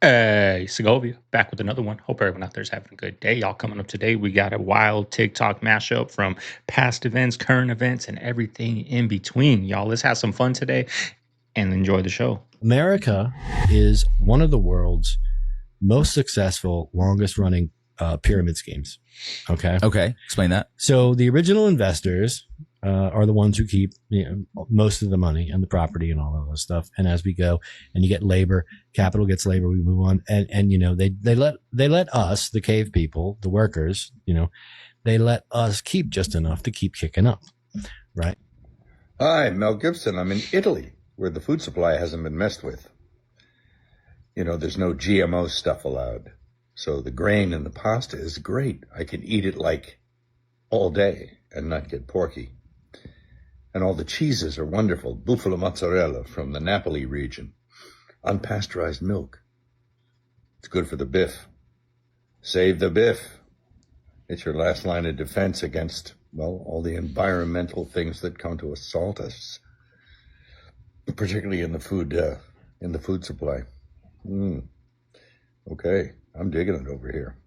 Hey, Segovia, back with another one. Hope everyone out there's having a good day. Y'all coming up today. We got a wild TikTok mashup from past events, current events, and everything in between. Y'all, let's have some fun today and enjoy the show. America is one of the world's most successful, longest running pyramid schemes. Okay. Explain that. So the original investors are the ones who keep most of the money and the property and all of that stuff. And as we go and you get labor, capital gets labor, we move on. And they let us, the cave people, the workers, they let us keep just enough to keep kicking up. Right. Hi, Mel Gibson. I'm in Italy, where the food supply hasn't been messed with. There's no GMO stuff allowed. So the grain in the pasta is great. I can eat it like all day and not get porky. And all the cheeses are wonderful. Buffalo mozzarella from the Napoli region. Unpasteurized milk. It's good for the biff. Save the biff. It's your last line of defense against, all the environmental things that come to assault us. Particularly in the food supply. Okay, I'm digging it over here.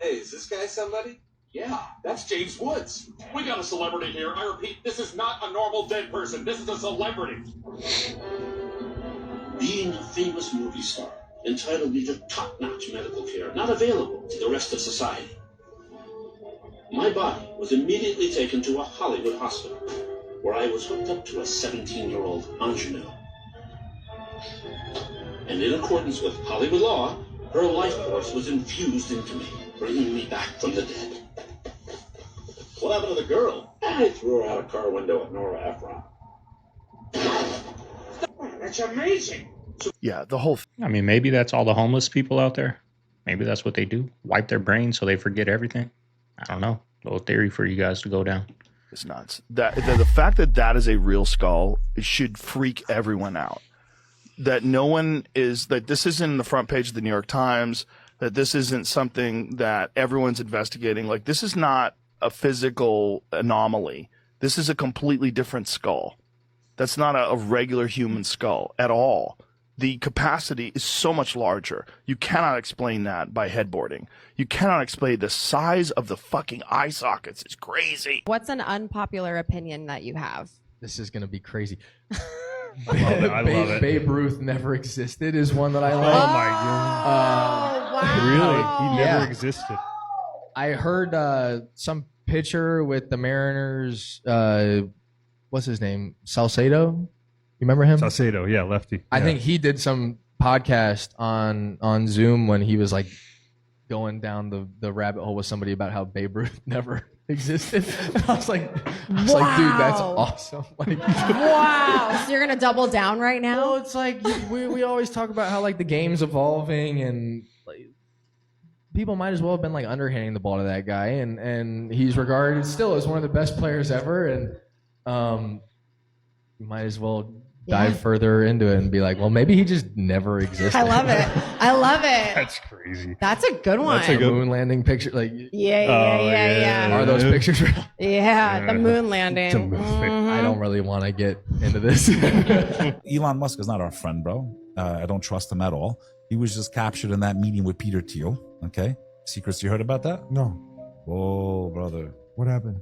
Hey, is this guy somebody? Yeah, that's James Woods. We got a celebrity here. I repeat, this is not a normal dead person. This is a celebrity. Being a famous movie star entitled me to top-notch medical care, not available to the rest of society. My body was immediately taken to a Hollywood hospital, where I was hooked up to a 17-year-old ingenue. And in accordance with Hollywood law, her life force was infused into me, bringing me back from the dead. What happened to the girl? I threw her out a car window at Nora Ephron. That's amazing. Yeah, the whole Maybe that's all the homeless people out there. Maybe that's what they do. Wipe their brains so they forget everything. I don't know. Little theory for you guys to go down. is nuts. The fact that is a real skull should freak everyone out. That no one is, that this isn't the front page of the New York Times, that this isn't something that everyone's investigating. Like, this is not a physical anomaly. This is a completely different skull. That's not a regular human skull at all. The capacity is so much larger. You cannot explain that by headboarding. You cannot explain the size of the fucking eye sockets. It's crazy. What's an unpopular opinion that you have? This is going to be crazy. I love it. Babe Ruth never existed is one that I like. Oh my god. Wow. Really? He never existed. I heard some pitcher with the Mariners, what's his name? Salcedo? You remember him? Salcedo, yeah, lefty. I think he did some podcast on Zoom when he was like going down the rabbit hole with somebody about how Babe Ruth never existed. And I was like, dude, that's awesome. Like, wow. So you're gonna double down right now? well, it's like we always talk about how like the game's evolving and like people might as well have been like underhanding the ball to that guy, and he's regarded still as one of the best players ever, and you might as well dive further into it and be like, well, maybe he just never existed. I love it. I love it. That's crazy. That's a good one. That's a good moon landing picture. Like, yeah. are those pictures real? Yeah, the moon landing. I don't really want to get into this. Elon Musk is not our friend, bro. I don't trust him at all. He was just captured in that meeting with Peter Thiel. Okay, secrets, you heard about that? No. Oh, brother. What happened?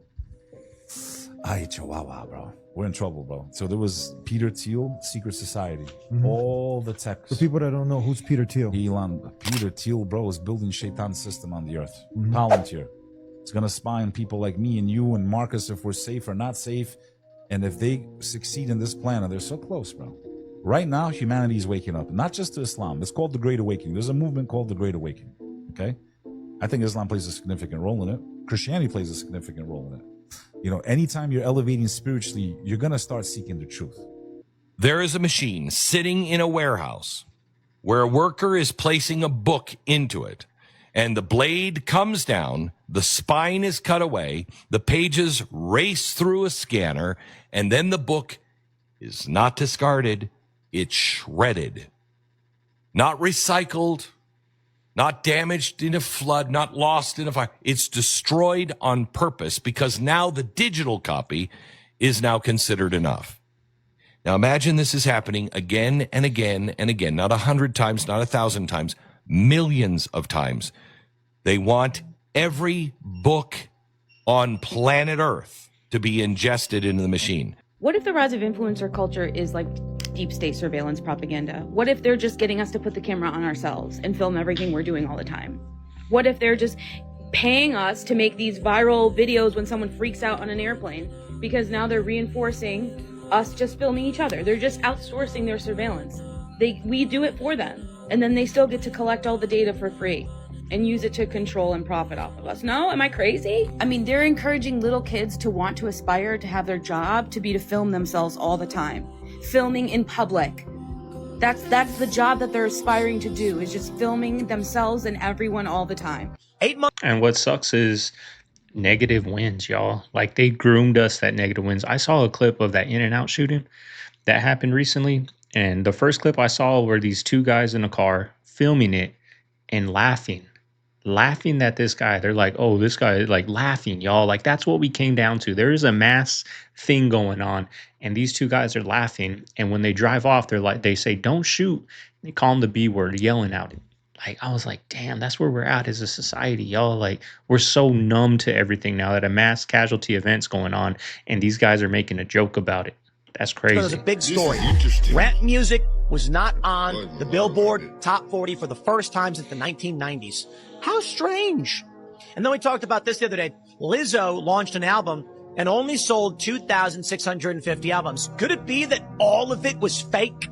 Ay, chihuahua, bro. We're in trouble, bro. So there was Peter Thiel, Secret Society. Mhm. All the tech. For people that don't know, who's Peter Thiel? Peter Thiel, bro, is building Shaitan's system on the earth. Mhm. Palantir. It's going to spy on people like me and you and Marcus if we're safe or not safe. And if they succeed in this plan, and they're so close, bro. Right now, humanity is waking up. Not just to Islam. It's called the Great Awakening. There's a movement called the Great Awakening. Okay? I think Islam plays a significant role in it. Christianity plays a significant role in it. Anytime you're elevating spiritually, you're going to start seeking the truth. There is a machine sitting in a warehouse where a worker is placing a book into it, and the blade comes down, the spine is cut away, the pages race through a scanner, and then the book is not discarded, it's shredded. Not recycled, not damaged in a flood, not lost in a fire. It's destroyed on purpose because now the digital copy is now considered enough. Now imagine this is happening again and again and again, not 100 times, not 1,000 times, millions of times. They want every book on planet Earth to be ingested into the machine. What if the rise of influencer culture is like deep state surveillance propaganda? What if they're just getting us to put the camera on ourselves and film everything we're doing all the time? What if they're just paying us to make these viral videos when someone freaks out on an airplane? Because now they're reinforcing us just filming each other. They're just outsourcing their surveillance. We do it for them. And then they still get to collect all the data for free and use it to control and profit off of us. No, am I crazy? I mean, they're encouraging little kids to want to aspire to have their job to be to film themselves all the time. Filming in public. That's the job that they're aspiring to do, is just filming themselves and everyone all the time. 8 months. And what sucks is negative wins, y'all. Like, they groomed us that negative wins. I saw a clip of that In-N-Out shooting that happened recently. And the first clip I saw were these two guys in a car filming it and laughing at this guy. They're like, oh, this guy, like, laughing, y'all. Like, that's what we came down to. There is a mass thing going on, and these two guys are laughing. And when they drive off, they're like, they say, don't shoot. They call him the B word, yelling out. Like, I was like, damn, that's where we're at as a society, y'all. Like, we're so numb to everything now that a mass casualty event's going on, and these guys are making a joke about it. That's crazy. There's a big story. Rap music was not on the Billboard Top 40 for the first time since the 1990s. How strange. And then we talked about this the other day. Lizzo launched an album and only sold 2,650 albums. Could it be that all of it was fake?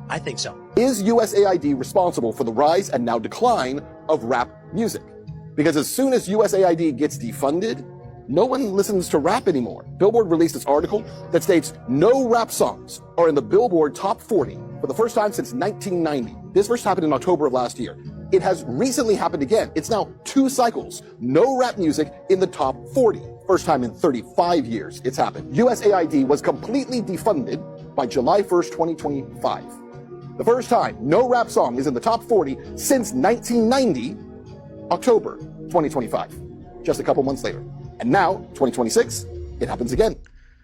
I think so. Is USAID responsible for the rise and now decline of rap music? Because as soon as USAID gets defunded, no one listens to rap anymore. Billboard released this article that states no rap songs are in the Billboard Top 40 for the first time since 1990. This first happened in October of last year. It has recently happened again. It's now 2 cycles. No rap music in the top 40. First time in 35 years it's happened. USAID was completely defunded by July 1st, 2025. The first time no rap song is in the top 40 since 1990, October 2025, just a couple months later. And now, 2026, it happens again.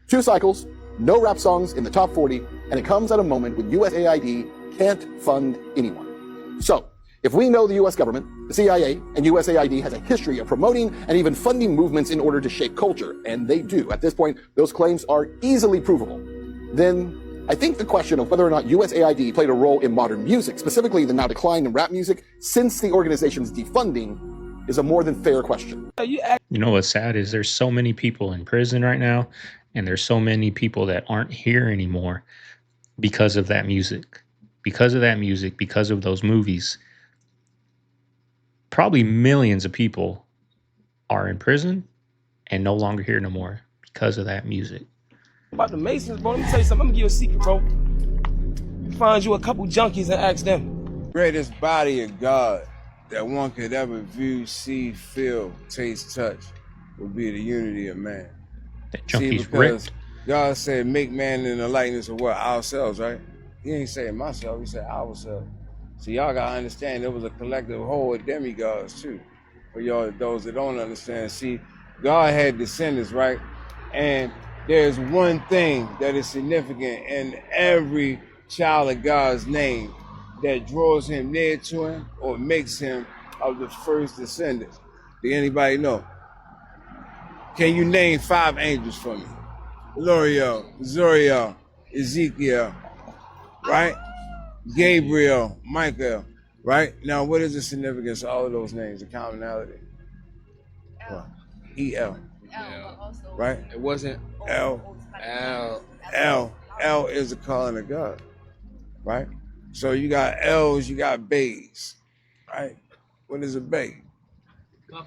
2 cycles, no rap songs in the top 40, and it comes at a moment when USAID can't fund anyone. So, if we know the US government, the CIA, and USAID has a history of promoting and even funding movements in order to shape culture, and they do, at this point, those claims are easily provable, then I think the question of whether or not USAID played a role in modern music, specifically the now decline in rap music, since the organization's defunding, is a more than fair question. You know what's sad is there's so many people in prison right now, and there's so many people that aren't here anymore because of that music. Because of that music, because of those movies. Probably millions of people are in prison and no longer here no more because of that music. About the Masons, bro, let me tell you something. I'm gonna give you a secret, bro. Find you a couple junkies and ask them. Greatest body of God that one could ever view, see, feel, taste, touch would be the unity of man. That junkie's ripped. God said, make man in the likeness of what? Ourselves, right? He ain't saying myself, he said ourselves. So y'all gotta understand there was a collective whole of demigods too. For y'all, those that don't understand, see, God had descendants, right? And there's one thing that is significant in every child of God's name that draws him near to him or makes him of the first descendants. Do anybody know? Can you name 5 angels for me? L'Oreal, Zoriel, Ezekiel, right? Gabriel, Michael, right? Now, what is the significance of all of those names, the commonality? What? E-L, right? It wasn't L. L is the calling of God, right? So you got L's, you got bays, right? What is a bay? All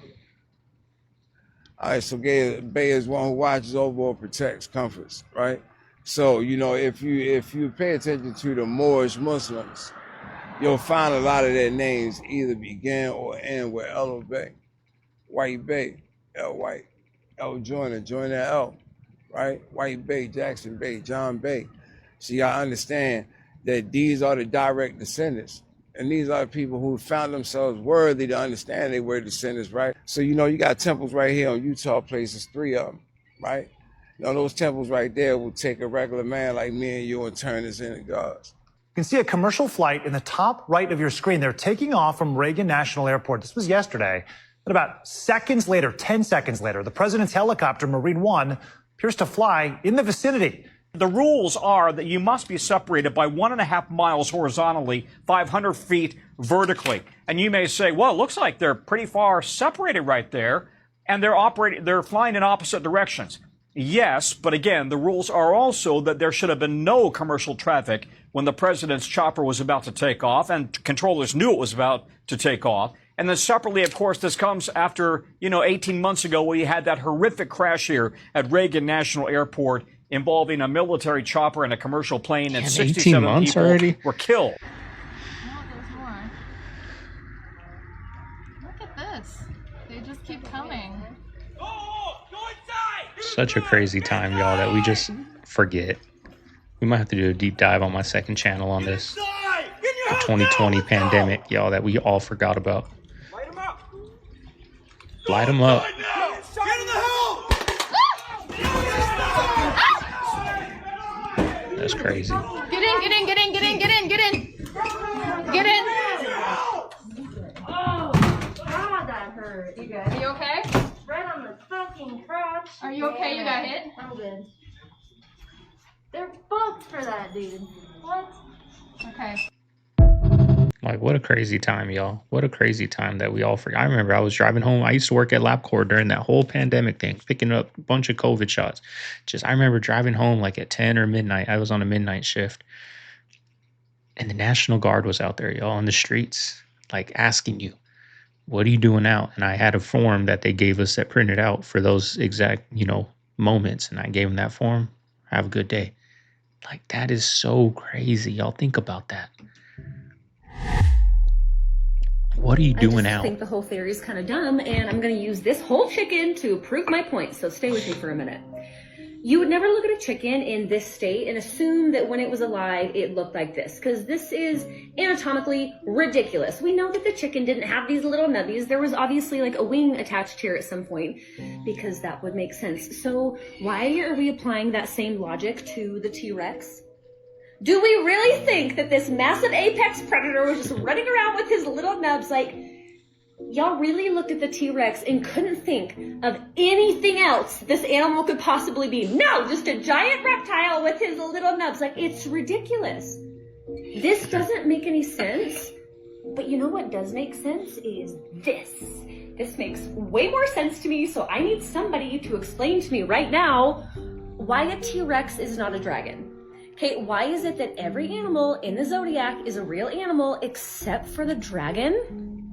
right, so bay is one who watches over or protects, comforts, right? So, you know, if you pay attention to the Moorish Muslims, you'll find a lot of their names either begin or end with El Bay. White Bay, El White. El Joyner, Joyner L, right? White Bay, Jackson Bay, John Bay. So y'all understand that these are the direct descendants. And these are the people who found themselves worthy to understand they were descendants, right? So, you know, you got temples right here on Utah places, 3 of them, right? You know, those temples right there will take a regular man like me and you and turn us into gods. You can see a commercial flight in the top right of your screen. They're taking off from Reagan National Airport. This was yesterday. But about seconds later, 10 seconds later, the president's helicopter, Marine One, appears to fly in the vicinity. The rules are that you must be separated by 1.5 miles horizontally, 500 feet vertically. And you may say, well, it looks like they're pretty far separated right there, and they're flying in opposite directions. Yes, but again, the rules are also that there should have been no commercial traffic when the president's chopper was about to take off, and controllers knew it was about to take off. And then separately, of course, this comes after, 18 months ago, we had that horrific crash here at Reagan National Airport involving a military chopper and a commercial plane, and 67 months people already? were killed. Look at this. They just keep coming. Such a crazy time, y'all, that we just forget. We might have to do a deep dive on my second channel on this. The 2020 pandemic, y'all, that we all forgot about. Light them up. That's crazy. Get in, get in, get in, get in, get in, get in. Get in. Oh, God, that hurt. You good? Are you okay? Right on the fucking crotch. Are you okay? You got hit? I'm good. They're fucked for that, dude. What? Okay. Like, what a crazy time, y'all. What a crazy time that we all forgot. I remember I was driving home. I used to work at LabCorp during that whole pandemic thing, picking up a bunch of COVID shots. I remember driving home like at 10 or midnight. I was on a midnight shift. And the National Guard was out there, y'all, on the streets, like asking you, what are you doing out? And I had a form that they gave us that printed out for those exact, moments. And I gave them that form. Have a good day. Like, that is so crazy. Y'all think about that. What are you doing out? I think the whole theory is kind of dumb, and I'm going to use this whole chicken to prove my point, so stay with me for a minute. You would never look at a chicken in this state and assume that when it was alive, it looked like this, because this is anatomically ridiculous. We know that the chicken didn't have these little nubbies. There was obviously like a wing attached here at some point, because that would make sense. So why are we applying that same logic to the T-Rex? Do we really think that this massive apex predator was just running around with his little nubs? Like, y'all really looked at the T-Rex and couldn't think of anything else this animal could possibly be? No, just a giant reptile with his little nubs. Like, it's ridiculous. This doesn't make any sense. But you know what does make sense is this. This makes way more sense to me, so I need somebody to explain to me right now why a T-Rex is not a dragon. Okay, why is it that every animal in the zodiac is a real animal except for the dragon?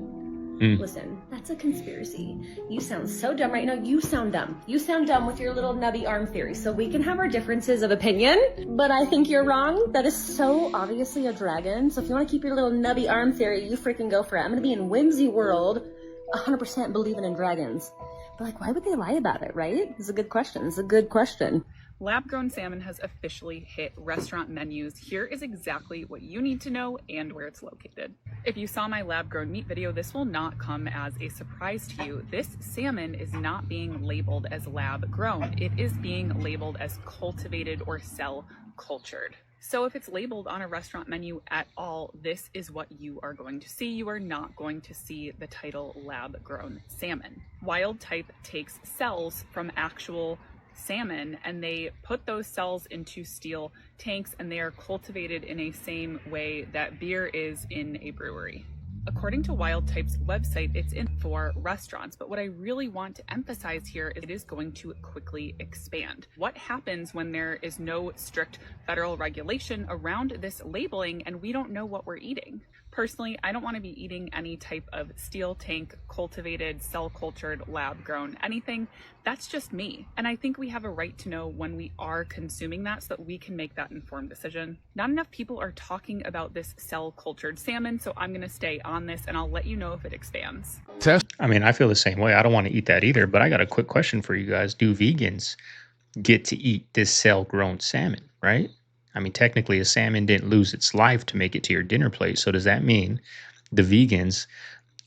Listen, that's a conspiracy. You sound so dumb right now. You sound dumb. You sound dumb with your little nubby arm theory. So we can have our differences of opinion, but I think you're wrong. That is so obviously a dragon. So if you want to keep your little nubby arm theory, you freaking go for it. I'm going to be in Whimsy World 100% believing in dragons. But like, why would they lie about it, right? It's a good question. It's a good question. Lab-grown salmon has officially hit restaurant menus. Here is exactly what you need to know and where it's located. If you saw my lab-grown meat video, this will not come as a surprise to you. This salmon is not being labeled as lab-grown. It is being labeled as cultivated or cell-cultured. So if it's labeled on a restaurant menu at all, this is what you are going to see. You are not going to see the title lab-grown salmon. Wild Type takes cells from actual salmon and they put those cells into steel tanks, and they are cultivated in a same way that beer is in a brewery. According to Wild Type's website, it's in for restaurants, but what I really want to emphasize here is it is going to quickly expand. What happens when there is no strict federal regulation around this labeling and we don't know what we're eating? Personally, I don't want to be eating any type of steel tank, cultivated, cell-cultured, lab-grown, anything. That's just me. And I think we have a right to know when we are consuming that so that we can make that informed decision. Not enough people are talking about this cell-cultured salmon, so I'm going to stay on this and I'll let you know if it expands. I mean, I feel the same way. I don't want to eat that either, but I got a quick question for you guys. Do vegans get to eat this cell-grown salmon, right? I mean, technically, a salmon didn't lose its life to make it to your dinner plate. So does that mean the vegans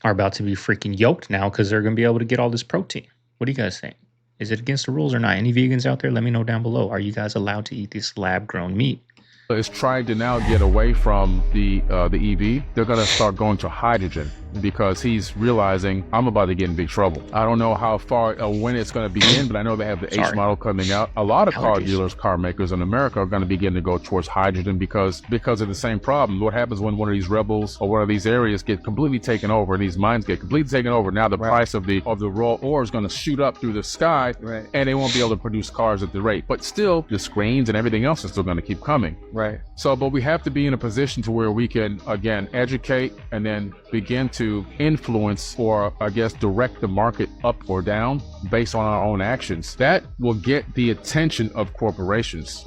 are about to be freaking yoked now because they're going to be able to get all this protein? What do you guys think? Is it against the rules or not? Any vegans out there, let me know down below. Are you guys allowed to eat this lab-grown meat? Is trying to now get away from the EV. They're going to start going to hydrogen because he's realizing I'm about to get in big trouble. I don't know how far when it's going to begin, but I know they have the H model coming out. A lot of car dealers, car makers in America are going to begin to go towards hydrogen because of the same problem. What happens when one of these rebels or one of these areas get completely taken over and these mines get completely taken over? Now the price of the raw ore is going to shoot up through the sky, and they won't be able to produce cars at the rate. But still, the screens and everything else is still going to keep coming. Right. So, but we have to be in a position to where we can, again, educate and then begin to influence or, I guess, direct the market up or down based on our own actions. That will get the attention of corporations.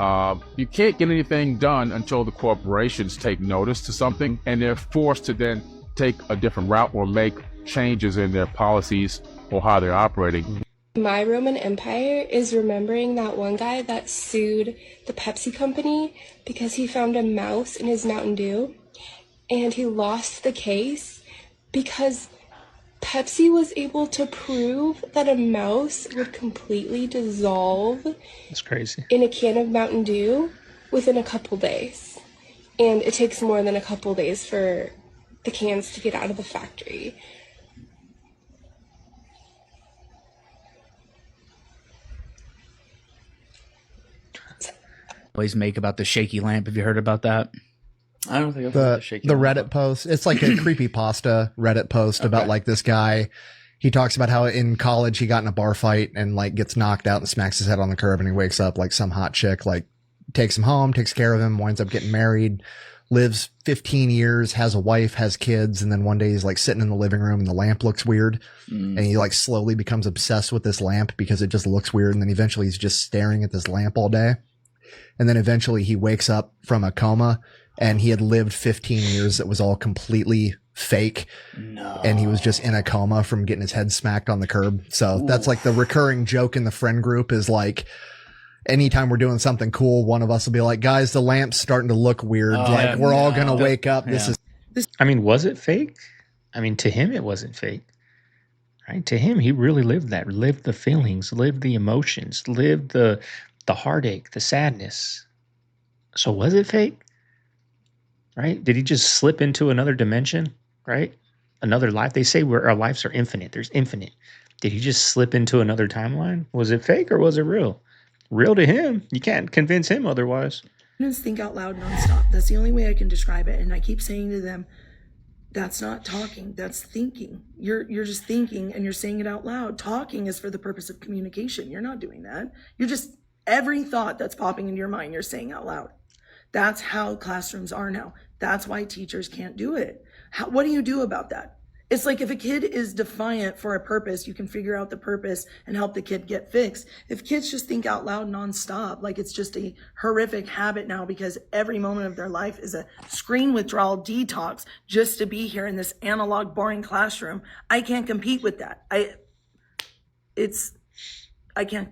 You can't get anything done until the corporations take notice to something and they're forced to then take a different route or make changes in their policies or how they're operating. My Roman Empire is remembering that one guy that sued the Pepsi company because he found a mouse in his Mountain Dew, and he lost the case because Pepsi was able to prove that a mouse would completely dissolve That's crazy. in a can of Mountain Dew within a couple days. And it takes more than a couple days for the cans to get out of the factory. Always make about the shaky lamp. Have you heard about that? I don't think I've heard The Reddit post. It's like a creepypasta Reddit post about like this guy. He talks about how in college he got in a bar fight and like gets knocked out and smacks his head on the curb, and he wakes up like some hot chick like takes him home, takes care of him, winds up getting married, lives 15 years, has a wife, has kids, and then one day he's like sitting in the living room and the lamp looks weird, and he like slowly becomes obsessed with this lamp because it just looks weird, and then eventually he's just staring at this lamp all day. And then eventually he wakes up from a coma, and he had lived 15 years that was all completely fake. No. And he was just in a coma from getting his head smacked on the curb. So that's like the recurring joke in the friend group is like, anytime we're doing something cool, one of us will be like, guys, the lamp's starting to look weird. We're all going to wake up. This is. I mean, was it fake? I mean, to him, it wasn't fake. Right? To him, he really lived that, lived the feelings, lived the emotions, lived the heartache, the sadness. So was it fake? Right? Did he just slip into another dimension? Right? Another life? They say our lives are infinite. There's infinite. Did he just slip into another timeline? Was it fake or was it real? Real to him. You can't convince him otherwise. Students think out loud nonstop. That's the only way I can describe it. And I keep saying to them, that's not talking, that's thinking. You're just thinking and you're saying it out loud. Talking is for the purpose of communication. You're not doing that. You're just, every thought that's popping into your mind, you're saying out loud. That's how classrooms are now. That's why teachers can't do it. What do you do about that? It's like if a kid is defiant for a purpose, you can figure out the purpose and help the kid get fixed. If kids just think out loud nonstop, like it's just a horrific habit now because every moment of their life is a screen withdrawal detox just to be here in this analog, boring classroom, I can't compete with that. I can't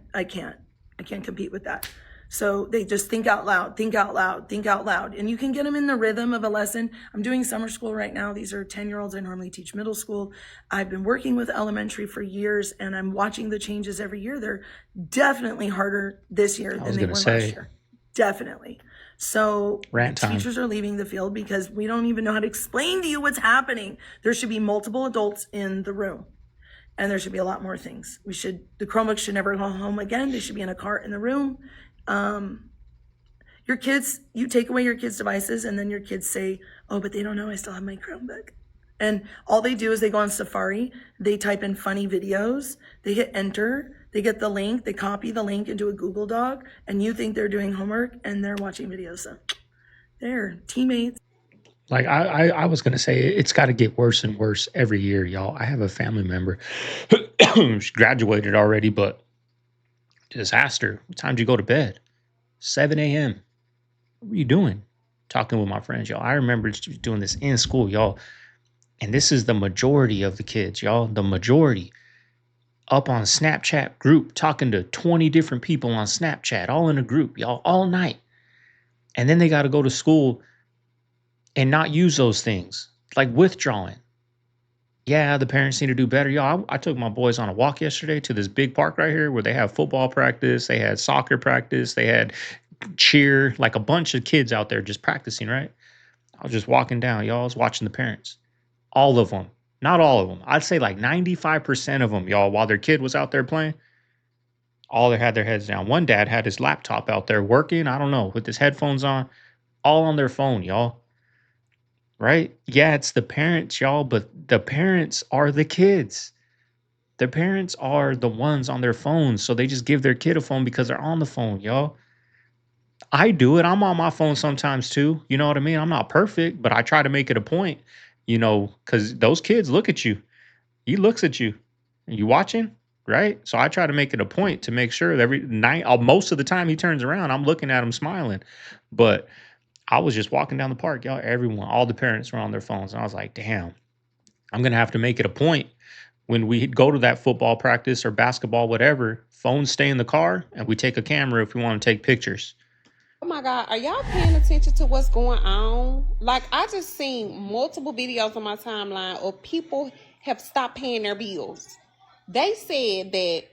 compete with that. So they just think out loud, think out loud, think out loud. And you can get them in the rhythm of a lesson. I'm doing summer school right now. These are 10-year-olds. I normally teach middle school. I've been working with elementary for years, and I'm watching the changes every year. They're definitely harder this year than they were last year. Definitely. So teachers are leaving the field because we don't even know how to explain to you what's happening. There should be multiple adults in the room. And there should be a lot more things. The Chromebooks should never go home again. They should be in a cart in the room. Your kids, you take away your kids' devices and then your kids say, oh, but they don't know I still have my Chromebook. And all they do is they go on Safari, they type in funny videos, they hit enter, they get the link, they copy the link into a Google Doc, and you think they're doing homework and they're watching videos. So they're teammates. Like I was going to say, it's got to get worse and worse every year, y'all. I have a family member. She graduated already, but disaster. What time did you go to bed? 7 a.m. What were you doing? Talking with my friends, y'all. I remember doing this in school, y'all. And this is the majority of the kids, y'all. The majority. Up on Snapchat group, talking to 20 different people on Snapchat, all in a group, y'all, all night. And then they got to go to school and not use those things, like withdrawing. Yeah, the parents need to do better. Y'all, I took my boys on a walk yesterday to this big park right here where they have football practice, they had soccer practice, they had cheer, like a bunch of kids out there just practicing, right? I was just walking down, y'all. I was watching the parents. All of them. Not all of them. I'd say like 95% of them, y'all, while their kid was out there playing, all they had their heads down. One dad had his laptop out there working, I don't know, with his headphones on, all on their phone, y'all. Right? Yeah, it's the parents, y'all, but the parents are the kids. The parents are the ones on their phones, so they just give their kid a phone because they're on the phone, y'all. I do it. I'm on my phone sometimes too. You know what I mean? I'm not perfect, but I try to make it a point, because those kids look at you. He looks at you. You watching? Right? So I try to make it a point to make sure that every night, most of the time he turns around, I'm looking at him smiling. But I was just walking down the park, y'all. Everyone, all the parents were on their phones. And I was like, damn, I'm going to have to make it a point when we go to that football practice or basketball, whatever, phones stay in the car and we take a camera if we want to take pictures. Oh my God, are y'all paying attention to what's going on? Like, I just seen multiple videos on my timeline of people have stopped paying their bills. They said that,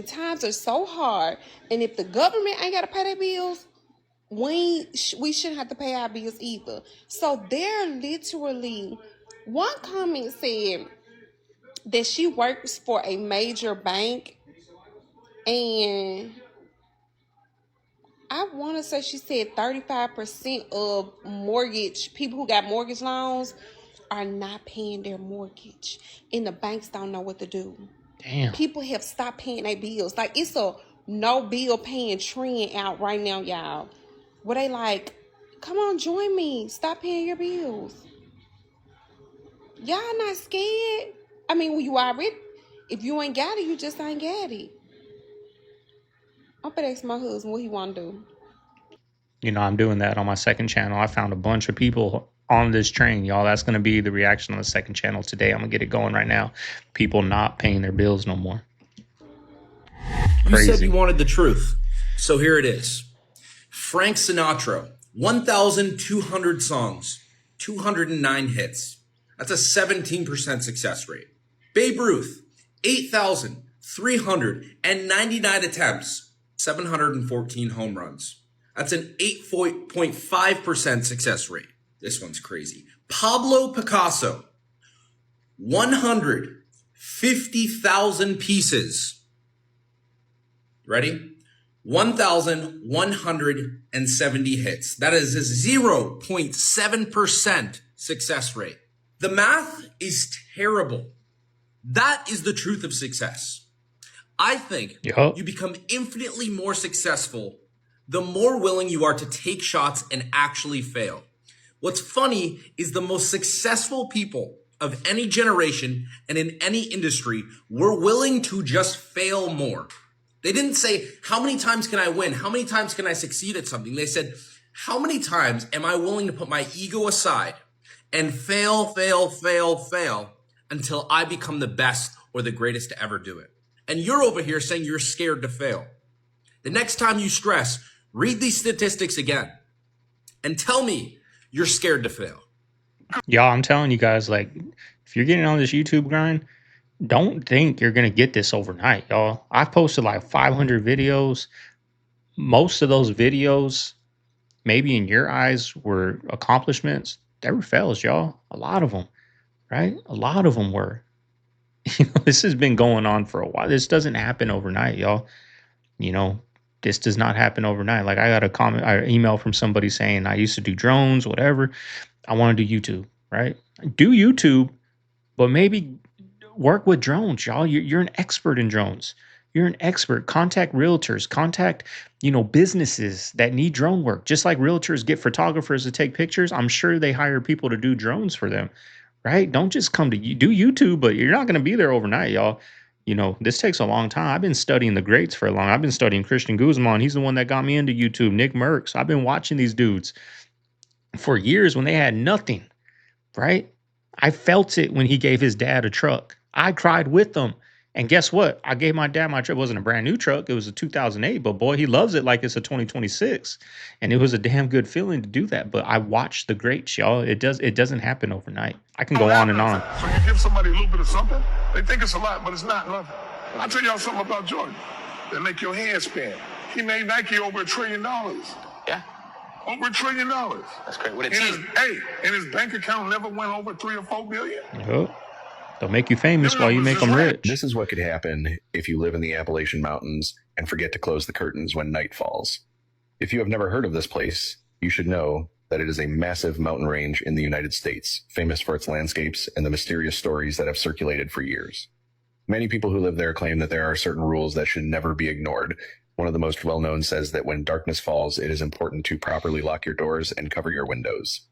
times are so hard, and if the government ain't got to pay their bills, we shouldn't have to pay our bills either. So they're literally, one comment said that she works for a major bank, and I want to say she said 35% of people who got mortgage loans are not paying their mortgage, and the banks don't know what to do. Damn. People have stopped paying their bills. Like, it's a no bill paying trend out right now, y'all. Where they like, come on, join me. Stop paying your bills. Y'all not scared? I mean, when you already, if you ain't got it, you just ain't got it. I'm gonna ask my husband what he want to do. I'm doing that on my second channel. I found a bunch of people on this train, y'all. That's going to be the reaction on the second channel today. I'm going to get it going right now. People not paying their bills no more. You said you wanted the truth. So here it is. Frank Sinatra, 1,200 songs, 209 hits. That's a 17% success rate. Babe Ruth, 8,399 attempts, 714 home runs. That's an 8.5% success rate. This one's crazy. Pablo Picasso, 150,000 pieces. Ready? 1,170 hits. That is a 0.7% success rate. The math is terrible. That is the truth of success. I think you become infinitely more successful the more willing you are to take shots and actually fail. What's funny is the most successful people of any generation and in any industry were willing to just fail more. They didn't say, how many times can I win? How many times can I succeed at something? They said, how many times am I willing to put my ego aside and fail until I become the best or the greatest to ever do it? And you're over here saying you're scared to fail. The next time you stress, read these statistics again and tell me you're scared to fail. Y'all, I'm telling you guys, like, if you're getting on this YouTube grind, don't think you're going to get this overnight, y'all. I've posted like 500 videos. Most of those videos, maybe in your eyes, were accomplishments. They were fails, y'all. A lot of them, right? A lot of them were. This has been going on for a while. This doesn't happen overnight, y'all. This does not happen overnight. Like, I got an email from somebody saying, I used to do drones, whatever. I want to do YouTube, right? Do YouTube, but maybe work with drones, y'all. You're an expert in drones. You're an expert. Contact realtors, contact, businesses that need drone work. Just like realtors get photographers to take pictures, I'm sure they hire people to do drones for them, right? Don't just come to do YouTube, but you're not going to be there overnight, y'all. This takes a long time. I've been studying the greats for a long. I've been studying Christian Guzman. He's the one that got me into YouTube. Nick Merckx. I've been watching these dudes for years when they had nothing, right? I felt it when he gave his dad a truck. I cried with him. And guess what? I gave my dad my truck. It wasn't a brand new truck. It was a 2008, but boy, he loves it like it's a 2026. And it was a damn good feeling to do that. But I watched the greats, y'all. It doesn't happen overnight. I can go on and on. So you give somebody a little bit of something, they think it's a lot, but it's not nothing. I'll tell y'all something about Jordan that make your head spin. He made Nike over $1 trillion. Yeah. Over $1 trillion. That's great. What a And team. his bank account never went over 3 or 4 billion. Yup. They'll make you famous while you make them rich. This is what could happen if you live in the Appalachian Mountains and forget to close the curtains when night falls. If you have never heard of this place, you should know that it is a massive mountain range in the United States, famous for its landscapes and the mysterious stories that have circulated for years. Many people who live there claim that there are certain rules that should never be ignored. One of the most well-known says that when darkness falls, it is important to properly lock your doors and cover your windows.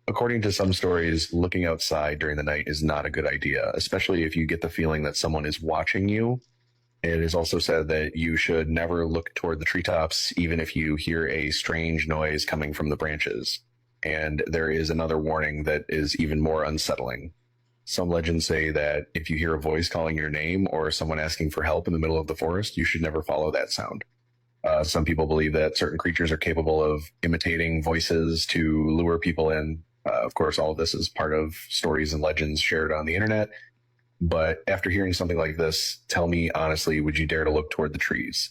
According to some stories, looking outside during the night is not a good idea, especially if you get the feeling that someone is watching you. It is also said that you should never look toward the treetops, even if you hear a strange noise coming from the branches. And there is another warning that is even more unsettling. Some legends say that if you hear a voice calling your name or someone asking for help in the middle of the forest, you should never follow that sound. Some people believe that certain creatures are capable of imitating voices to lure people in. Of course, all of this is part of stories and legends shared on the internet. But after hearing something like this, tell me honestly, would you dare to look toward the trees?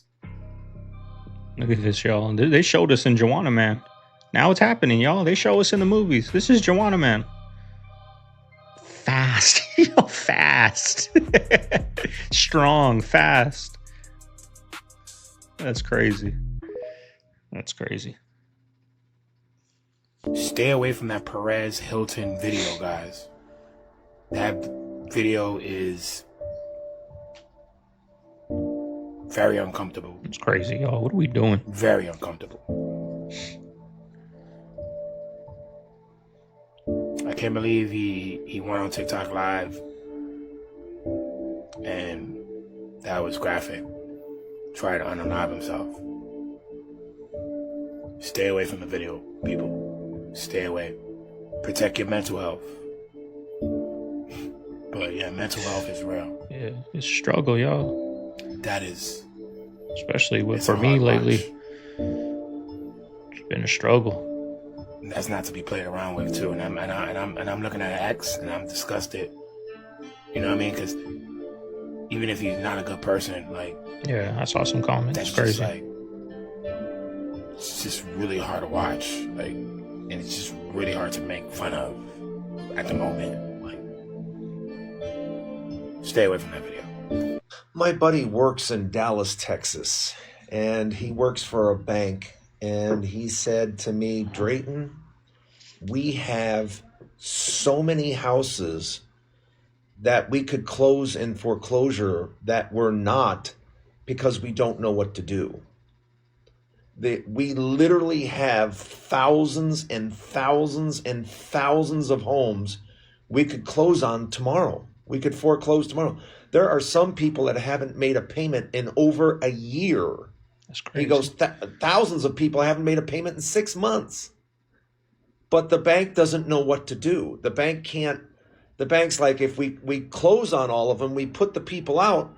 Look at this, y'all. They showed us in Joanna Man. Now it's happening, y'all. They show us in the movies. This is Joanna Man. Fast. Fast. Strong, fast. That's crazy. That's crazy. Stay away from that Perez Hilton video, guys. That video is very uncomfortable. It's crazy, y'all. What are we doing? Very uncomfortable. I can't believe he went on TikTok live and that was graphic. Tried to unalive himself. Stay away from the video, people. Stay away. Protect your mental health. But yeah, mental health is real. Yeah, it's a struggle, y'all. That is. Especially for me lately. It's been a struggle. That's not to be played around with too. And I'm looking at an ex and I'm disgusted. You know what I mean? Because even if he's not a good person, like. Yeah, I saw some comments. That's It's crazy. just like. It's just really hard to watch. Like. And it's just really hard to make fun of at the moment. Like, stay away from that video. My buddy works in Dallas, Texas, and he works for a bank. And he said to me, Drayton, we have so many houses that we could close in foreclosure that we're not because we don't know what to do. We literally have thousands and thousands and thousands of homes we could close on tomorrow. We could foreclose tomorrow. There are some people that haven't made a payment in over a year. That's crazy. He goes, thousands of people haven't made a payment in 6 months. But the bank doesn't know what to do. The bank can't. The bank's like, if we close on all of them, we put the people out,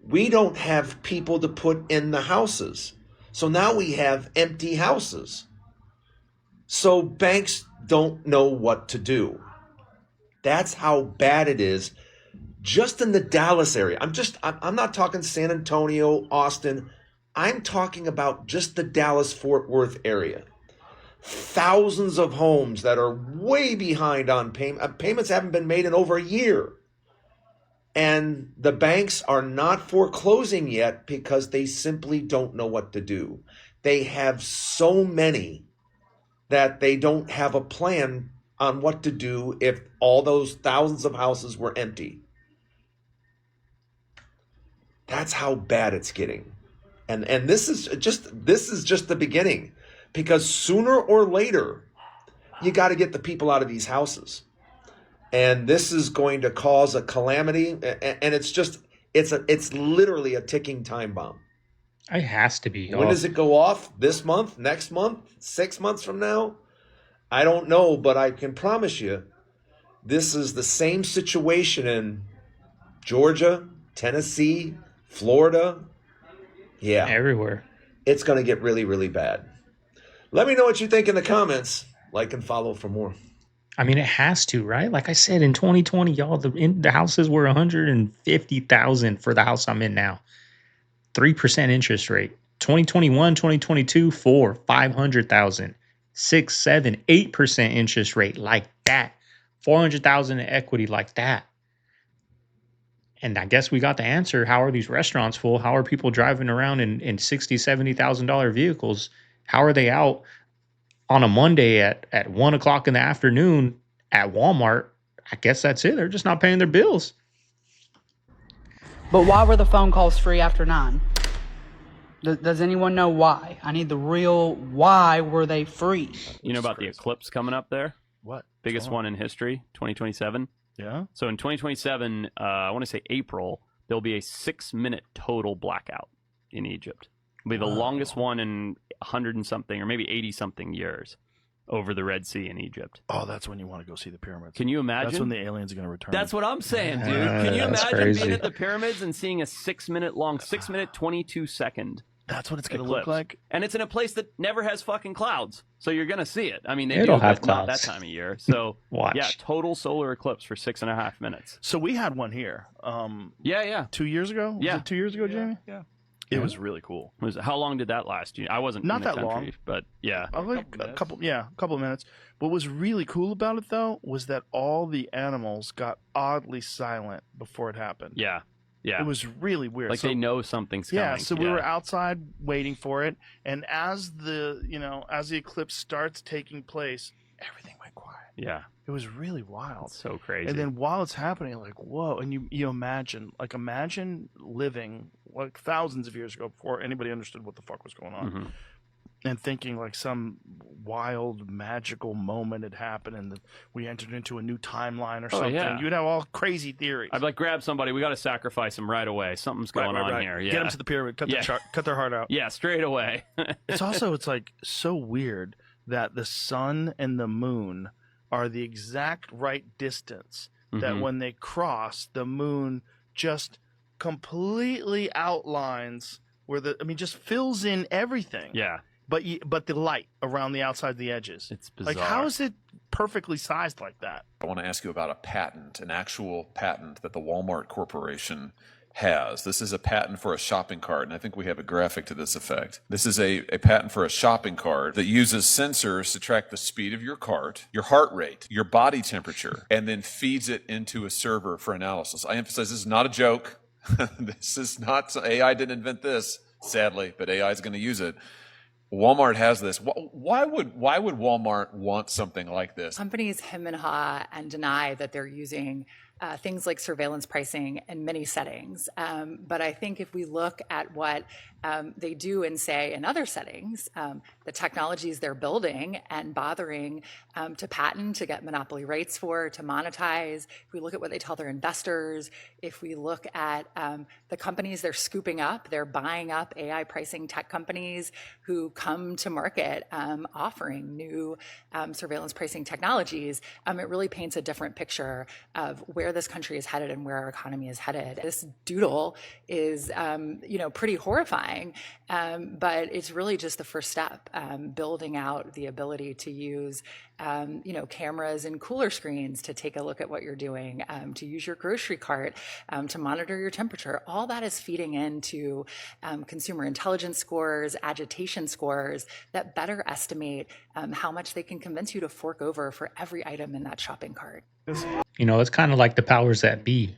we don't have people to put in the houses. So now we have empty houses. So banks don't know what to do. That's how bad it is just in the Dallas area. I'm not talking San Antonio, Austin. I'm talking about just the Dallas-Fort Worth area. Thousands of homes that are way behind on payment. Payments haven't been made in over a year. And the banks are not foreclosing yet because they simply don't know what to do. They have so many that they don't have a plan on what to do if all those thousands of houses were empty. That's how bad it's getting. And this is just the beginning, because sooner or later you got to get the people out of these houses. And this is going to cause a calamity, and it's literally a ticking time bomb. It has to be. When does it go off? This month? Next month? 6 months from now? I don't know, but I can promise you this is the same situation in Georgia, Tennessee, Florida. Yeah. Everywhere. It's going to get really, really bad. Let me know what you think in the comments. Like and follow for more. I mean, it has to, right? Like I said, in 2020, y'all, the houses were 150,000 for the house I'm in now. 3% interest rate. 2021, 2022, 500,000. 6, 7, 8% interest rate like that. 400,000 in equity like that. And I guess we got the answer. How are these restaurants full? How are people driving around in $60,000, $70,000 vehicles? How are they out on a Monday at 1 o'clock in the afternoon at Walmart? I guess that's it. They're just not paying their bills. But why were the phone calls free after 9? Does anyone know why? I need the real why were they free? You know about the eclipse coming up there? What? Biggest one in history, 2027. Yeah. So in 2027, I want to say April, there'll be a 6-minute total blackout in Egypt. It'll be the longest one in 100 and something, or maybe 80 something years over the Red Sea in Egypt. Oh, that's when you want to go see the pyramids. Can you imagine? That's when the aliens are going to return. That's what I'm saying, dude. Can you imagine being at the pyramids and seeing a 6-minute 22-second? That's what it's going to look like. And it's in a place that never has fucking clouds. So you're going to see it. I mean, It'll do, have but not clouds. that time of year. So, Watch. Yeah, total solar eclipse for 6.5 minutes. So we had one here. Yeah. 2 years ago? Yeah. Was it 2 years ago, Jamie? Yeah. It was really cool. How long did that last? I wasn't Not in the that country, long, but yeah, a couple of minutes. What was really cool about it though was that all the animals got oddly silent before it happened. Yeah. It was really weird. Like So- they know something's coming. Yeah, so we were outside waiting for it, and as the eclipse starts taking place, everything went quiet. Yeah. It was really wild. It's so crazy. And then while it's happening, like, whoa, and you imagine living like thousands of years ago before anybody understood what the fuck was going on. Mm-hmm. And thinking like some wild magical moment had happened and we entered into a new timeline or something. Yeah. You'd have all crazy theories. I'd be like, grab somebody. We got to sacrifice them right away. Something's going on here. Yeah. Get them to the pyramid. Cut their heart out. Yeah, straight away. It's like so weird that the sun and the moon are the exact right distance that Mhm. when they cross, the moon just completely outlines just fills in everything. Yeah. But the light around the outside the edges. It's bizarre. Like, how is it perfectly sized like that? I want to ask you about a patent, an actual patent that the Walmart Corporation has. This is a patent for a shopping cart, and I think we have a graphic to this effect. This is a patent for a shopping cart that uses sensors to track the speed of your cart, your heart rate, your body temperature, and then feeds it into a server for analysis. I emphasize this is not a joke. This is not, AI didn't invent this, sadly, but AI is going to use it. Walmart has this. Why would Walmart want something like this? Companies hem and haw and deny that they're using things like surveillance pricing in many settings. But I think if we look at what they do and say in other settings, the technologies they're building and bothering to patent, to get monopoly rights for, to monetize, if we look at what they tell their investors, if we look at the companies they're scooping up, they're buying up AI pricing tech companies who come to market offering new surveillance pricing technologies, it really paints a different picture of where this country is headed and where our economy is headed. This doodle is, pretty horrifying, but it's really just the first step, building out the ability to use, cameras and cooler screens to take a look at what you're doing, to use your grocery cart, to monitor your temperature. All that is feeding into consumer intelligence scores, agitation scores that better estimate how much they can convince you to fork over for every item in that shopping cart. It's kind of like the powers that be,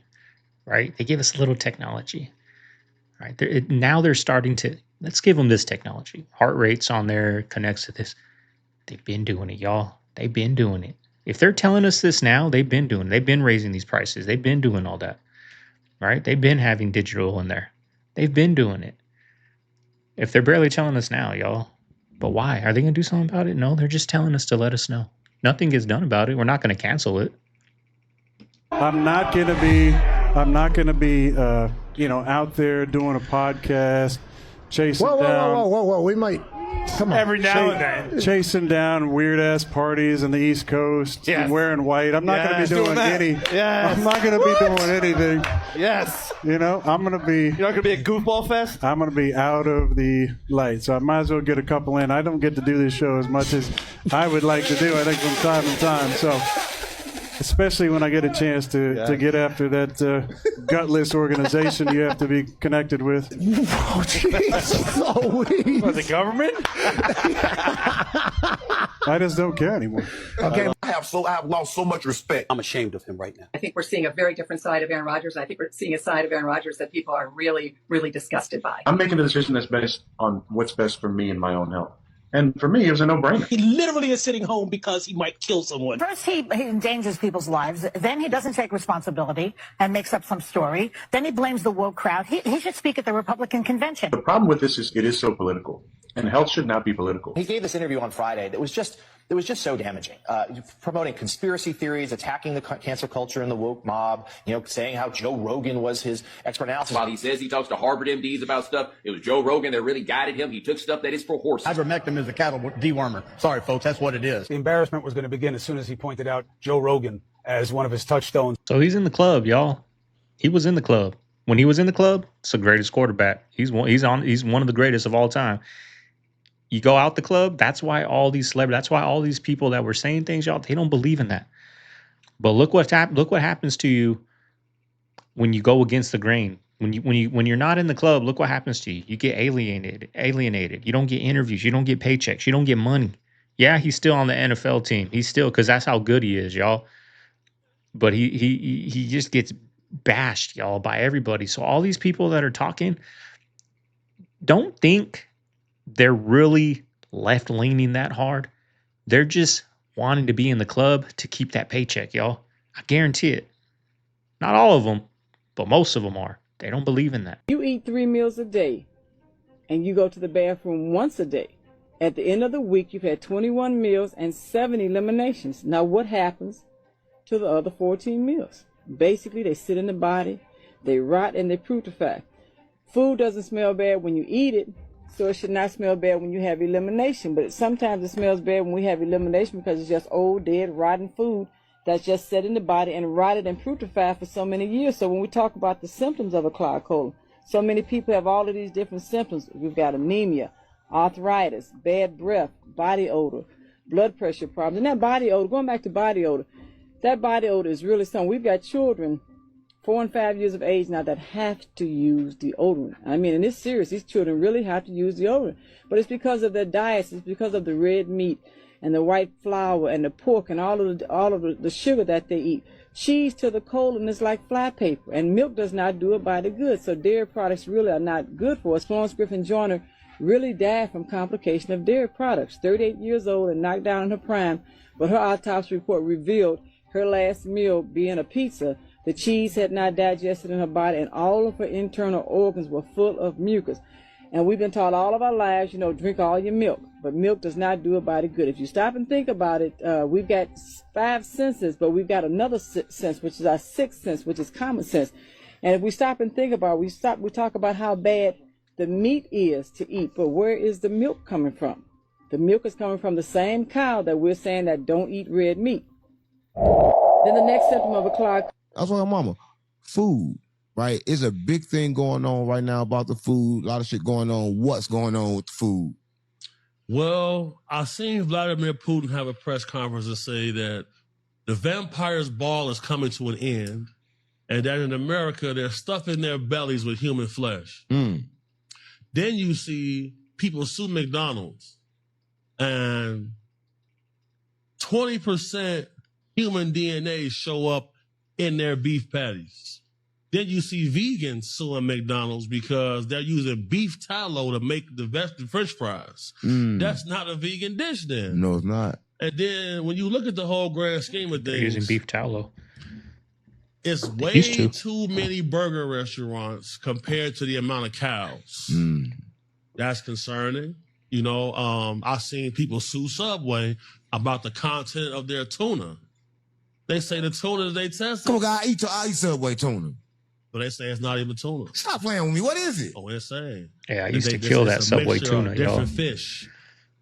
right? They give us a little technology, right? Now they're starting to, let's give them this technology. Heart rates on there connects to this. They've been doing it, y'all. They've been doing it. If they're telling us this now, they've been doing it. They've been raising these prices. They've been doing all that, right? They've been having digital in there. They've been doing it. If they're barely telling us now, y'all, but why? Are they going to do something about it? No, they're just telling us to let us know. Nothing gets done about it. We're not going to cancel it. I'm not going to be, out there doing a podcast, chasing down. Whoa. We might Every now and then. Chasing down weird ass parties on the East Coast. Yes. And wearing white. I'm not going to be doing any. Yes. I'm not going to be doing anything. Yes. You know, I'm going to be. You're not going to be a goofball fest? I'm going to be out of the light. So I might as well get a couple in. I don't get to do this show as much as I would like to do, I think, from time to time. So. Especially when I get a chance to get after that gutless organization you have to be connected with. Oh, jeez. For the government? I just don't care anymore. Okay, I have lost so much respect. I'm ashamed of him right now. I think we're seeing a very different side of Aaron Rodgers. I think we're seeing a side of Aaron Rodgers that people are really, really disgusted by. I'm making a decision that's based on what's best for me and my own health. And for me, it was a no-brainer. He literally is sitting home because he might kill someone. First, he endangers people's lives. Then he doesn't take responsibility and makes up some story. Then he blames the woke crowd. He should speak at the Republican convention. The problem with this is it is so political, and health should not be political. He gave this interview on Friday that was just so damaging, promoting conspiracy theories, attacking the cancer culture and the woke mob, saying how Joe Rogan was his expert analysis. While he says he talks to Harvard MDs about stuff, it was Joe Rogan that really guided him. He took stuff that is for horses. Ivermectin is a cattle dewormer. Sorry, folks, that's what it is. The embarrassment was going to begin as soon as he pointed out Joe Rogan as one of his touchstones. So he's in the club, y'all. He was in the club. When he was in the club, it's the greatest quarterback. He's one of the greatest of all time. You go out the club, that's why all these celebrities, that's why all these people that were saying things, y'all, they don't believe in that. But look what happens to you when you go against the grain. When you're not in the club, look what happens to you. You get alienated. You don't get interviews. You don't get paychecks. You don't get money. Yeah, he's still on the NFL team. He's still, because that's how good he is, y'all. But he just gets bashed, y'all, by everybody. So all these people that are talking, don't think they're really left-leaning that hard. They're just wanting to be in the club to keep that paycheck, y'all. I guarantee it. Not all of them, but most of them are. They don't believe in that. You eat 3 meals a day, and you go to the bathroom once a day. At the end of the week, you've had 21 meals and 7 eliminations. Now, what happens to the other 14 meals? Basically, they sit in the body, they rot, and they putrefy. Food doesn't smell bad when you eat it, so it should not smell bad when you have elimination. But sometimes it smells bad when we have elimination because it's just old, dead, rotten food that's just set in the body and rotted and putrefied for so many years. So when we talk about the symptoms of a clogged colon, so many people have all of these different symptoms. We've got anemia, arthritis, bad breath, body odor, blood pressure problems. And that body odor, going back to body odor, that body odor is really something. We've got children 4 and 5 years of age now that have to use deodorant. I mean, and it's serious. These children really have to use deodorant. But it's because of their diets. It's because of the red meat and the white flour and the pork and all of the sugar that they eat. Cheese to the colon is like flypaper, and milk does not do a body good. So dairy products really are not good for us. Florence Griffin Joyner really died from complication of dairy products. 38 years old and knocked down in her prime, but her autopsy report revealed her last meal being a pizza. The cheese had not digested in her body, and all of her internal organs were full of mucus. And we've been taught all of our lives, drink all your milk. But milk does not do a body good. If you stop and think about it, we've got 5 senses, but we've got another sense, which is our 6th sense, which is common sense. And if we stop and think about it, we talk about how bad the meat is to eat. But where is the milk coming from? The milk is coming from the same cow that we're saying that don't eat red meat. Then the next symptom of a clogged. I was like, mama, food, right? It's a big thing going on right now about the food. A lot of shit going on. What's going on with the food? Well, I've seen Vladimir Putin have a press conference and say that the vampire's ball is coming to an end and that in America, they're stuffing their bellies with human flesh. Then you see people sue McDonald's and 20% human DNA show up in their beef patties. Then you see vegans suing McDonald's because they're using beef tallow to make the French fries. That's not a vegan dish then. No, it's not. And then when you look at the whole grand scheme of things, they're using beef tallow. It's way too many burger restaurants compared to the amount of cows. That's concerning. I've seen people sue Subway about the content of their tuna. They say the tuna they tested. Come on, guy, I eat Subway tuna. But they say it's not even tuna. Stop playing with me. What is it? Oh, insane. Yeah, I used to kill that Subway tuna, y'all. Different fish.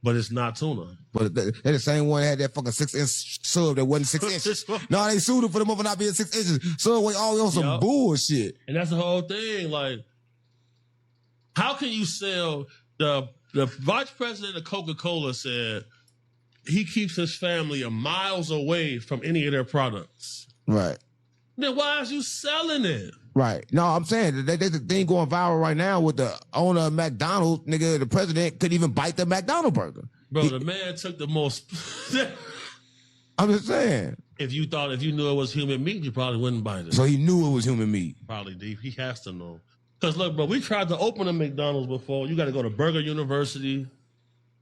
but it's not tuna. But they're the same one that had that fucking 6-inch sub that wasn't 6 inches. No, they sued him for the mother not being 6 inches. Subway all on some bullshit. And that's the whole thing. Like, how can you sell the vice president of Coca-Cola said he keeps his family miles away from any of their products. Right. Then why is you selling it? Right. No, I'm saying there's a thing going viral right now with the owner of McDonald's, nigga, the president couldn't even bite the McDonald's burger. Bro, the man took the most. I'm just saying. If you knew it was human meat, you probably wouldn't bite it. So he knew it was human meat. Probably deep. He has to know. Because look, bro, we tried to open a McDonald's before. You got to go to Burger University.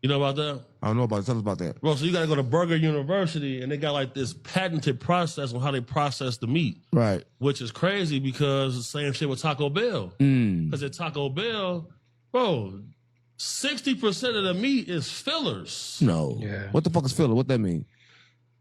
You know about that? I don't know about it. Tell us about that. Bro, so you got to go to Burger University, and they got like this patented process on how they process the meat. Right. Which is crazy because the same shit with Taco Bell. Because at Taco Bell, bro, 60% of the meat is fillers. No. Yeah. What the fuck is filler? What that mean?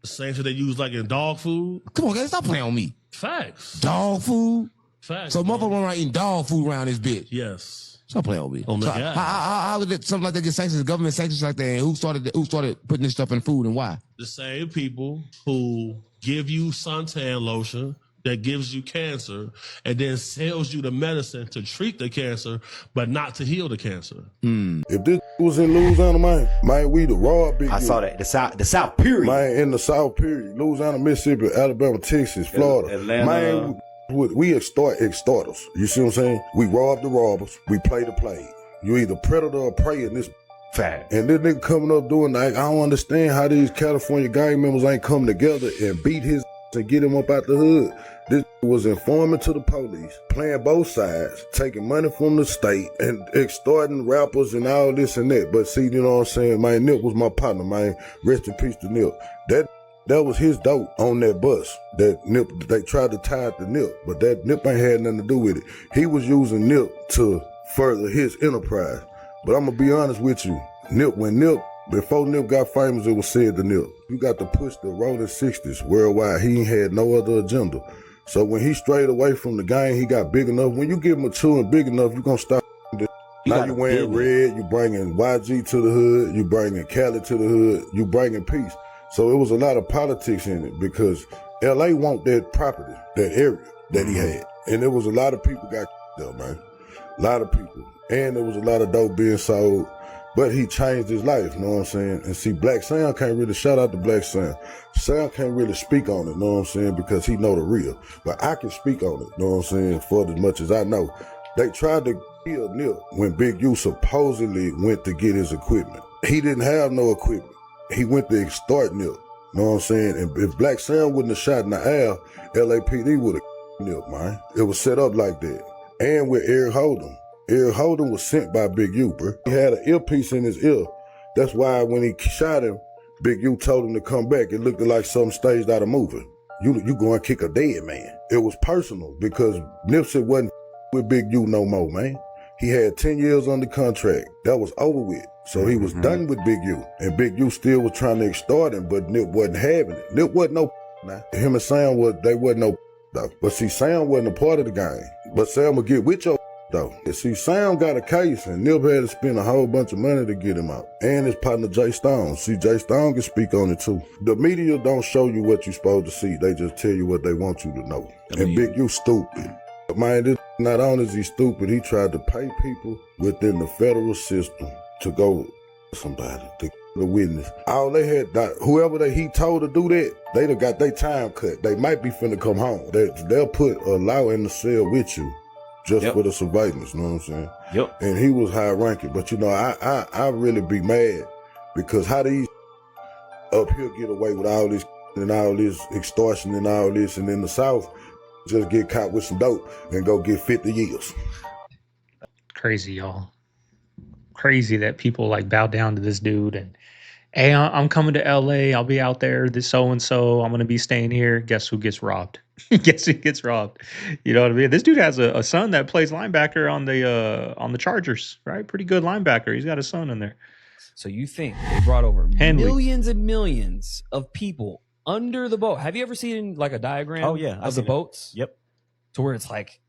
The same shit they use like in dog food. Come on, guys, stop playing on me. Facts. Dog food? Facts. So motherfuckers run around eating dog food around this bitch. Yes. Stop playing on me. Oh my so God. How did it, something like that get sanctions, government sanctions like that? And who started putting this stuff in food and why? The same people who give you suntan lotion that gives you cancer and then sells you the medicine to treat the cancer, but not to heal the cancer. If this was in Louisiana, man, we the raw big. I saw that. The South period. Man, in the South period. Louisiana, Mississippi, Alabama, Texas, Florida. Atlanta. Man, we extorters. You see what I'm saying? We rob the robbers. We play the play. You either predator or prey in this fact. And this nigga coming up doing like, I don't understand how these California gang members ain't come together and beat his and get him up out the hood. This was informing to the police, playing both sides, taking money from the state and extorting rappers and all this and that. But see, you know what I'm saying? Man, Nip was my partner, man. Rest in peace to Nip. That was his dope on that bus. That Nip, they tried to tie it to Nip, but that Nip ain't had nothing to do with it. He was using Nip to further his enterprise. But I'm gonna be honest with you, before Nip got famous, it was said to Nip, you got to push the rolling 60s worldwide. He ain't had no other agenda. So when he strayed away from the gang, he got big enough. When you get mature and big enough, you gonna stop this. Now you wearing red, you bringing YG to the hood, you bringing Cali to the hood, you bringing peace. So it was a lot of politics in it because LA want that property, that area that he had. And there was a lot of people got there, man. A lot of people. And there was a lot of dope being sold. But he changed his life, you know what I'm saying? And see, Black Sam can't really, shout out to Black Sam. Sam can't really speak on it, you know what I'm saying? Because he know the real. But I can speak on it, you know what I'm saying? For as much as I know. They tried to kill Nip when Big U supposedly went to get his equipment. He didn't have no equipment. He went to extort Nip, you know what I'm saying? And if Black Sam wouldn't have shot in the air, LAPD would have Nip, man. It was set up like that. And with Eric Holden. Eric Holden was sent by Big U, bro. He had an earpiece in his ear. That's why when he shot him, Big U told him to come back. It looked like something staged out of a movie. You go and kick a dead man. It was personal because Nipsey wasn't with Big U no more, man. He had 10 years under contract. That was over with. So he was done with Big U. And Big U still was trying to extort him, but Nip wasn't having it. Nip wasn't no now. Him and Sam they wasn't no though. But see, Sam wasn't a part of the game. But Sam would get with your though. See, Sam got a case and Nip had to spend a whole bunch of money to get him out. And his partner Jay Stone. See, Jay Stone can speak on it too. The media don't show you what you're supposed to see. They just tell you what they want you to know. And Big U stupid. But man, this not only is he stupid, he tried to pay people within the federal system to go somebody, to the witness. All they had, whoever he told to do that, they done got their time cut. They might be finna come home. They'll put a law in the cell with you just for the surveillance, you know what I'm saying? Yep. And he was high ranking. But you know, I really be mad because how these up here get away with all this and all this extortion and all this, and in the South just get caught with some dope and go get 50 years. Crazy, y'all. Crazy that people like bow down to this dude and, hey, I'm coming to LA. I'll be out there. This so-and-so. I'm going to be staying here. Guess who gets robbed? Guess who gets robbed? You know what I mean? This dude has a son that plays linebacker on the Chargers, right? Pretty good linebacker. He's got a son in there. So you think they brought over Henley. Millions and millions of people under the boat? Have you ever seen like a diagram of the boats? Yep. To where it's like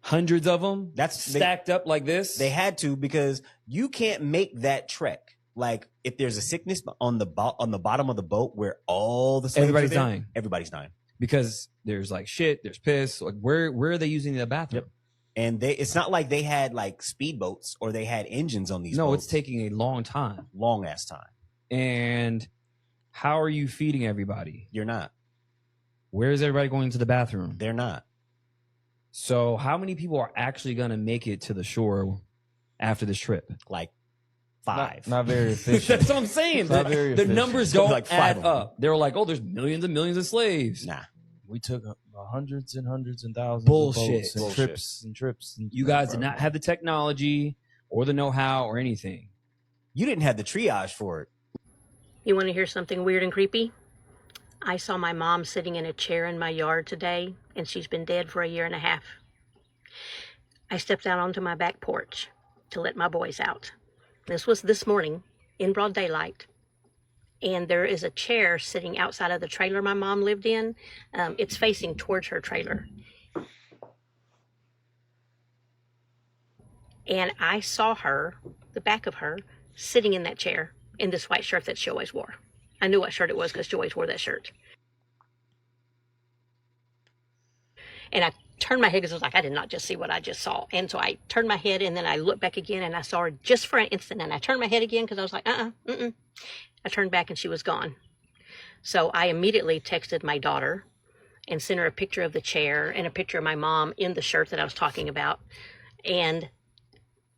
hundreds of them stacked up like this? They had to because you can't make that trek like if there's a sickness on the bottom of the boat where all the slaves Everybody's are there, dying. everybody's dying because there's like shit, there's piss. Like where are they using the bathroom? Yep. And it's not like they had like speedboats or they had engines on these. No, boats. it's taking a long time, long ass time. And how are you feeding everybody? You're not. Where is everybody going to the bathroom? They're not. So how many people are actually going to make it to the shore after this trip? Like 5. Not very efficient. That's what I'm saying. The numbers don't like 5 add of them. up. They're like, oh, there's millions and millions of slaves. Nah. We took hundreds and hundreds and thousands Bullshit. of boats and trips and trips. And You guys did not have the technology or the know-how or anything. You didn't have the triage for it. You want to hear something weird and creepy? I saw my mom sitting in a chair in my yard today, and she's been dead for 1.5 years. I stepped out onto my back porch to let my boys out. This was this morning in broad daylight. And there is a chair sitting outside of the trailer my mom lived in. It's facing towards her trailer. And I saw her, the back of her, sitting in that chair in this white shirt that she always wore. I knew what shirt it was because she always wore that shirt. And I turned my head because I was like, I did not just see what I just saw. And so I turned my head and then I looked back again and I saw her just for an instant. And I turned my head again because I was like, I turned back and she was gone. So I immediately texted my daughter and sent her a picture of the chair and a picture of my mom in the shirt that I was talking about. And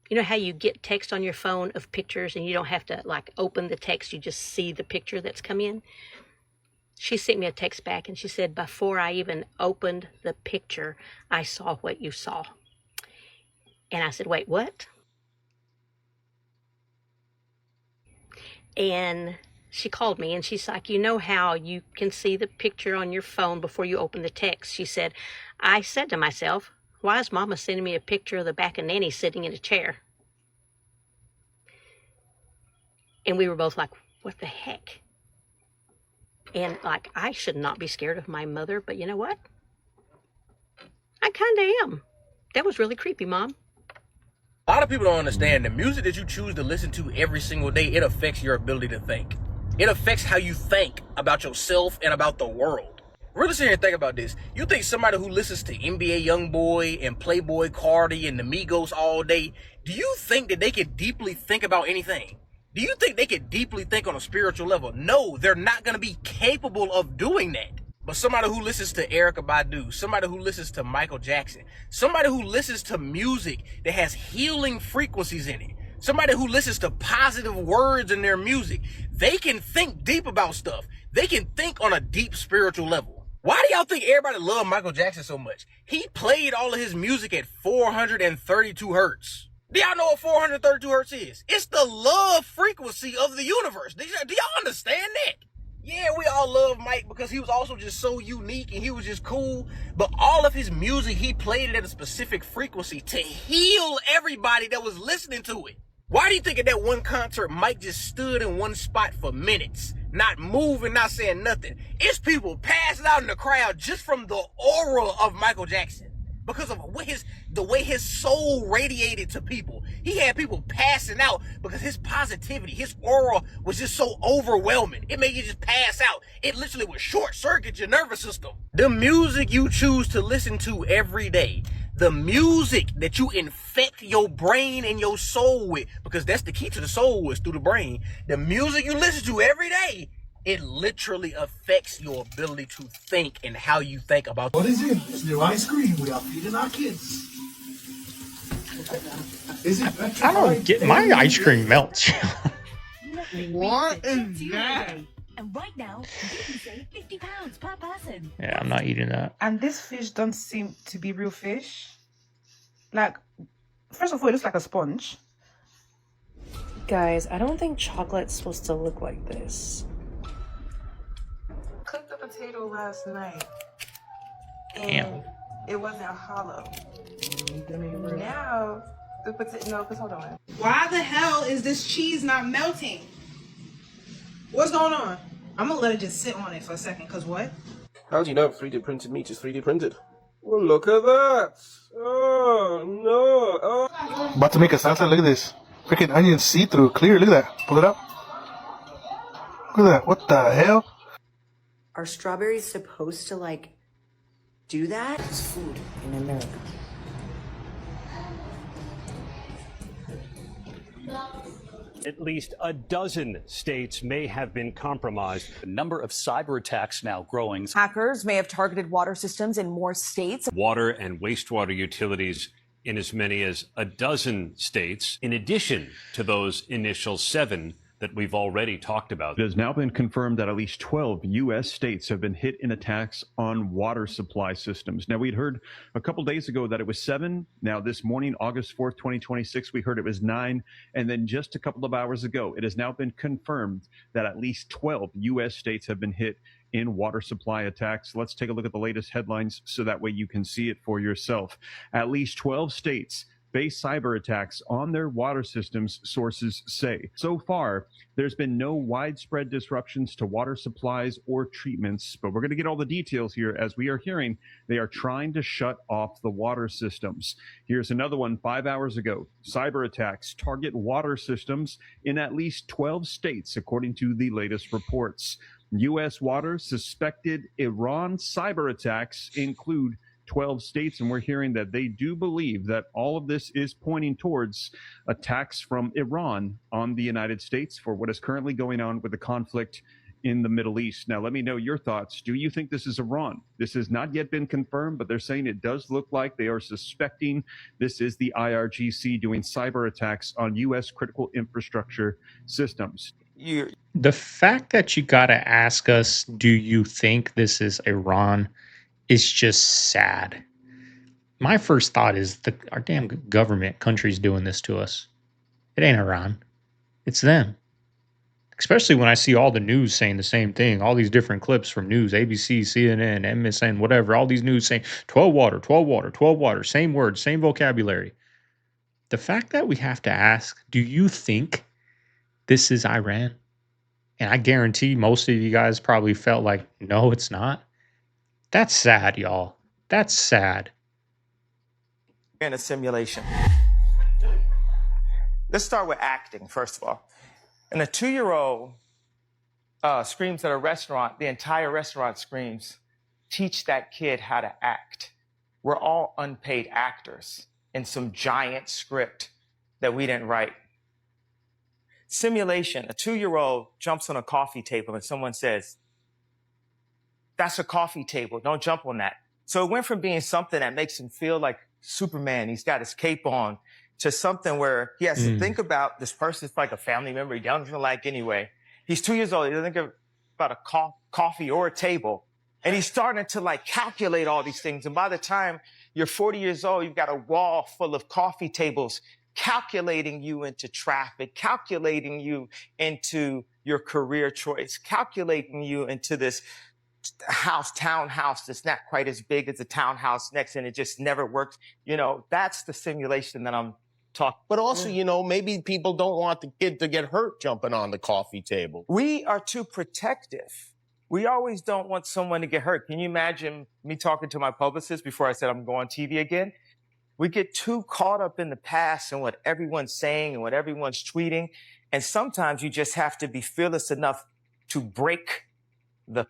you know how you get text on your phone of pictures and you don't have to like open the text, you just see the picture that's come in? She sent me a text back and she said, before I even opened the picture, I saw what you saw. And I said, wait, what? And she called me and she's like, you know how you can see the picture on your phone before you open the text? She said, I said to myself, why is Mama sending me a picture of the back of Nanny sitting in a chair? And we were both like, what the heck? And like, I should not be scared of my mother, but you know what? I kind of am. That was really creepy, Mom. A lot of people don't understand the music that you choose to listen to every single day, it affects your ability to think. It affects how you think about yourself and about the world. Really sit here and think about this. You think somebody who listens to NBA Youngboy and Playboy Cardi and the Migos all day, do you think that they could deeply think about anything? Do you think they could deeply think on a spiritual level? No, they're not going to be capable of doing that. But somebody who listens to Erykah Badu, somebody who listens to Michael Jackson, somebody who listens to music that has healing frequencies in it, somebody who listens to positive words in their music, they can think deep about stuff. They can think on a deep spiritual level. Why do y'all think everybody loved Michael Jackson so much? He played all of his music at 432 hertz. Do y'all know what 432 hertz is? It's the love frequency of the universe. Do y'all understand that? Yeah, we all love Mike because he was also just so unique and he was just cool. But all of his music, he played it at a specific frequency to heal everybody that was listening to it. Why do you think at that one concert, Mike just stood in one spot for minutes, not moving, not saying nothing? It's people passing out in the crowd just from the aura of Michael Jackson. Because of the way his soul radiated to people. He had people passing out because his positivity, his aura was just so overwhelming. It made you just pass out. It literally would short circuit your nervous system. The music you choose to listen to every day, the music that you infect your brain and your soul with, because that's the key to the soul is through the brain. The music you listen to every day, it literally affects your ability to think and how you think about. What is it? It's new ice cream we are feeding our kids. Is it? I don't get my ice cream melts. What is that? And right now, you can save £50 per person. Yeah, I'm not eating that. And this fish don't seem to be real fish. Like, first of all, it looks like a sponge. Guys, I don't think chocolate's supposed to look like this. Cooked the potato last night. Damn. It wasn't hollow. Now, the potato, no, because hold on. Why the hell is this cheese not melting? What's going on? I'm gonna let it just sit on it for a second, cause what? How do you know 3D printed meat is 3D printed? Well, look at that! Oh, no! Oh. About to make a salsa, look at this. Freaking onion see-through, clear. Look at that. Pull it up. Look at that. What the hell? Are strawberries supposed to, like, do that? It's food in America. At least a dozen states may have been compromised. The number of cyber attacks now growing. Hackers may have targeted water systems in more states. Water and wastewater utilities in as many as a dozen states, in addition to those initial 7 that we've already talked about. It has now been confirmed that at least 12 U.S. states have been hit in attacks on water supply systems. Now, we'd heard a couple days ago that it was 7. Now, this morning, August 4th, 2026, we heard it was 9. And then just a couple of hours ago, it has now been confirmed that at least 12 U.S. states have been hit in water supply attacks. Let's take a look at the latest headlines so that way you can see it for yourself. At least 12 states face cyber attacks on their water systems, sources say. So far, there's been no widespread disruptions to water supplies or treatments, but we're going to get all the details here. As we are hearing, they are trying to shut off the water systems. Here's another one 5 hours ago. Cyber attacks target water systems in at least 12 states, according to the latest reports. U.S. water suspected Iran cyber attacks include 12 states, and we're hearing that they do believe that all of this is pointing towards attacks from Iran on the United States for what is currently going on with the conflict in the Middle East. Now, let me know your thoughts. Do you think this is Iran? This has not yet been confirmed, but they're saying it does look like they are suspecting this is the IRGC doing cyber attacks on U.S. critical infrastructure systems. The fact that you got to ask us, do you think this is Iran, is just sad. My first thought is our damn government, country's doing this to us. It ain't Iran. It's them. Especially when I see all the news saying the same thing, all these different clips from news, ABC, CNN, MSN, whatever, all these news saying 12 water, 12 water, 12 water, same words, same vocabulary. The fact that we have to ask, do you think this is Iran? And I guarantee most of you guys probably felt like, no, it's not. That's sad, y'all. That's sad. In a simulation. Let's start with acting, first of all. And a 2-year-old screams at a restaurant, the entire restaurant screams, teach that kid how to act. We're all unpaid actors in some giant script that we didn't write. Simulation, a 2-year-old jumps on a coffee table and someone says, that's a coffee table, don't jump on that. So it went from being something that makes him feel like Superman, he's got his cape on, to something where he has to think about this person's like a family member he doesn't like anyway. He's 2 years old, he doesn't think about a coffee or a table. And he's starting to like calculate all these things. And by the time you're 40 years old, you've got a wall full of coffee tables calculating you into traffic, calculating you into your career choice, calculating you into this townhouse that's not quite as big as the townhouse next, and it just never works. You know, that's the simulation that I'm talking. But also, you know, maybe people don't want the kid to get hurt jumping on the coffee table. We are too protective. We always don't want someone to get hurt. Can you imagine me talking to my publicist before I said I'm going on TV again? We get too caught up in the past and what everyone's saying and what everyone's tweeting. And sometimes you just have to be fearless enough to break the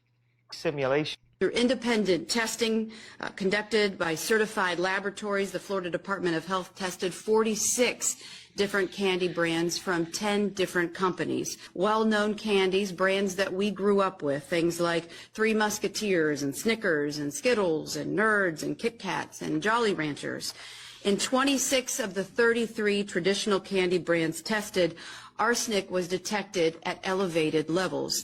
simulation. Through independent testing conducted by certified laboratories, the Florida Department of Health tested 46 different candy brands from 10 different companies. Well-known candies, brands that we grew up with, things like Three Musketeers and Snickers and Skittles and Nerds and Kit Kats and Jolly Ranchers. In 26 of the 33 traditional candy brands tested, arsenic was detected at elevated levels.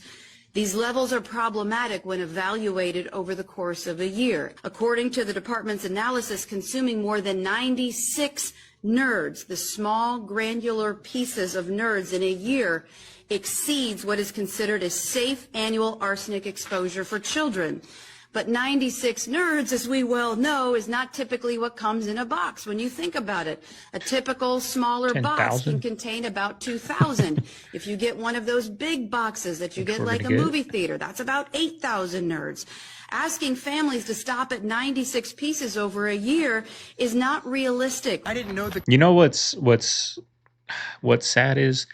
These levels are problematic when evaluated over the course of a year. According to the department's analysis, consuming more than 96 nerds, the small granular pieces of nerds in a year, exceeds what is considered a safe annual arsenic exposure for children. But 96 nerds, as we well know, is not typically what comes in a box when you think about it. A typical smaller 10, box can contain about 2,000. If you get one of those big boxes that you get like a movie theater, that's about 8,000 nerds. Asking families to stop at 96 pieces over a year is not realistic. I didn't know that. You know what's what's sad is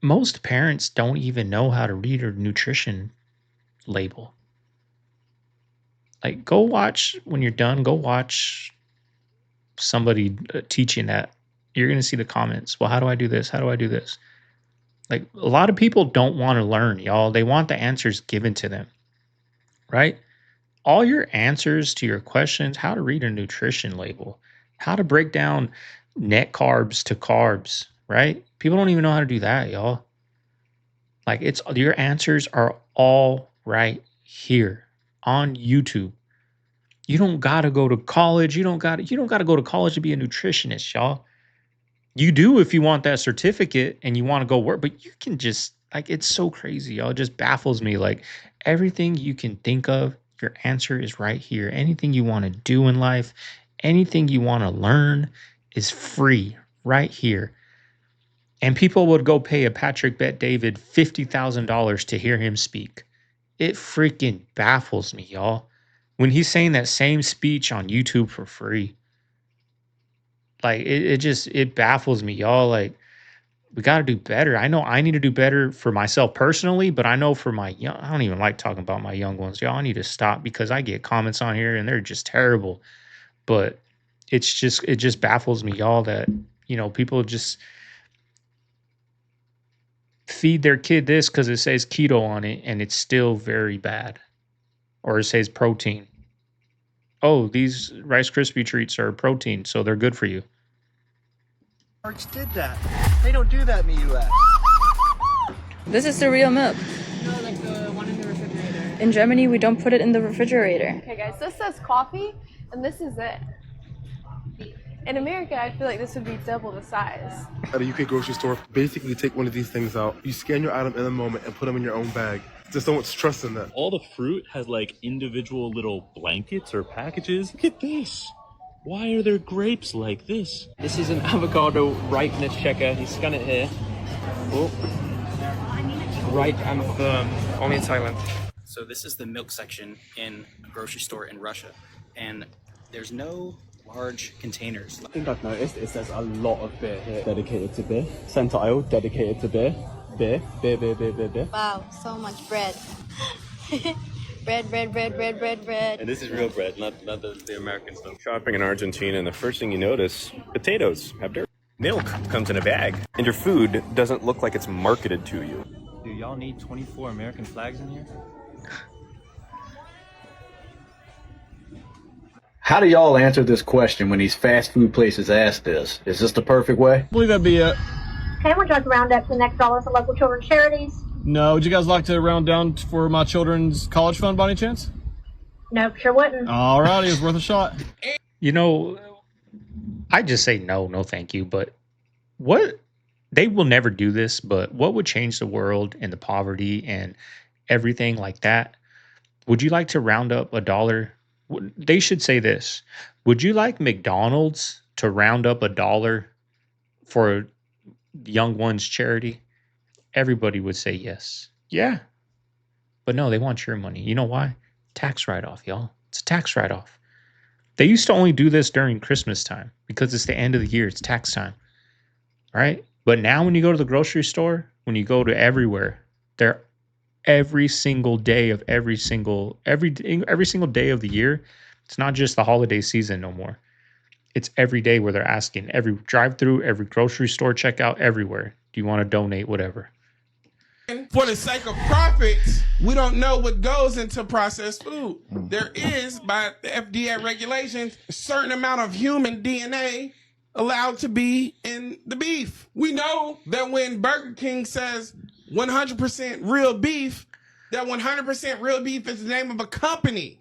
most parents don't even know how to read a nutrition label. Like, go watch when you're done. Go watch somebody teaching that. You're gonna see the comments. Well, how do I do this? How do I do this? Like, a lot of people don't want to learn, y'all. They want the answers given to them, right? All your answers to your questions, how to read a nutrition label, how to break down net carbs to carbs, right? People don't even know how to do that, y'all. Like, it's your answers are all right here on YouTube. You don't gotta go to college. You don't gotta go to college to be a nutritionist, y'all. You do if you want that certificate and you want to go work, but you can just like it's so crazy, y'all. It just baffles me. Like everything you can think of, your answer is right here. Anything you want to do in life, anything you want to learn is free right here. And people would go pay a Patrick Bet David $50,000 to hear him speak. It freaking baffles me, y'all. When he's saying that same speech on YouTube for free. Like it baffles me, y'all. Like we got to do better. I know I need to do better for myself personally, but I know for my young, I don't even like talking about my young ones. Y'all, I need to stop because I get comments on here and they're just terrible. But it just baffles me, y'all, that people just feed their kid this because it says keto on it and it's still very bad. Or it says protein. Oh, these Rice Krispie treats are protein, so they're good for you. Did that. They don't do that in the US. This is the real milk. No, like the one in the refrigerator. In Germany, we don't put it in the refrigerator. Okay, guys, this says coffee, and this is it. In America, I feel like this would be double the size. At a UK grocery store, basically take one of these things out. You scan your item in the moment and put them in your own bag. There's so much trust in that. All the fruit has like individual little blankets or packages. Look at this. Why are there grapes like this? This is an avocado ripeness checker. You scan it here. Oh. Right and firm. Only in Thailand. So this is the milk section in a grocery store in Russia. And there's no large containers. I think I've noticed it says a lot of beer here. Dedicated to beer. Center aisle, dedicated to beer. Beer. Wow, so much bread. bread. And this is real bread, not the American stuff. Shopping in Argentina, and the first thing you notice, potatoes have dirt. Milk comes in a bag, and your food doesn't look like it's marketed to you. Do y'all need 24 American flags in here? How do y'all answer this question when these fast food places ask this? Is this the perfect way? I believe that'd be it. Okay, would you like to round up to the next dollar for local children's charities? No, would you guys like to round down for my children's college fund by any chance? Nope, sure wouldn't. Alrighty, it's worth a shot. I just say no thank you. But what they will never do this, but what would change the world and the poverty and everything like that? Would you like to round up $1? They should say this. Would you like McDonald's to round up $1 for young ones charity? Everybody would say yes. Yeah. But no, they want your money. You know why? Tax write-off, y'all. It's a tax write-off. They used to only do this during Christmas time because it's the end of the year. It's tax time. Right? But now when you go to the grocery store, when you go to everywhere, they're every single day of every single day of the year. It's not just the holiday season no more. It's every day where they're asking, every drive-through, every grocery store checkout, everywhere. Do you want to donate whatever? For the sake of profits, we don't know what goes into processed food. There is, by the FDA regulations, a certain amount of human DNA allowed to be in the beef. We know that when Burger King says 100% real beef, that 100% real beef is the name of a company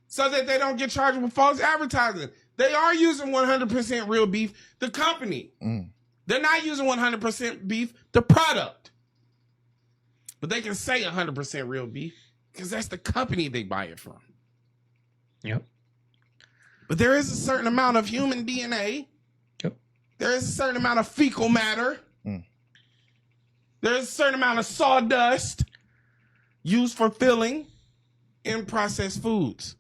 so that they don't get charged with false advertising. They are using 100% real beef, the company. They're not using 100% beef, the product. But they can say 100% real beef because that's the company they buy it from. Yep. But there is a certain amount of human DNA. Yep. There is a certain amount of fecal matter. There's a certain amount of sawdust used for filling in processed foods.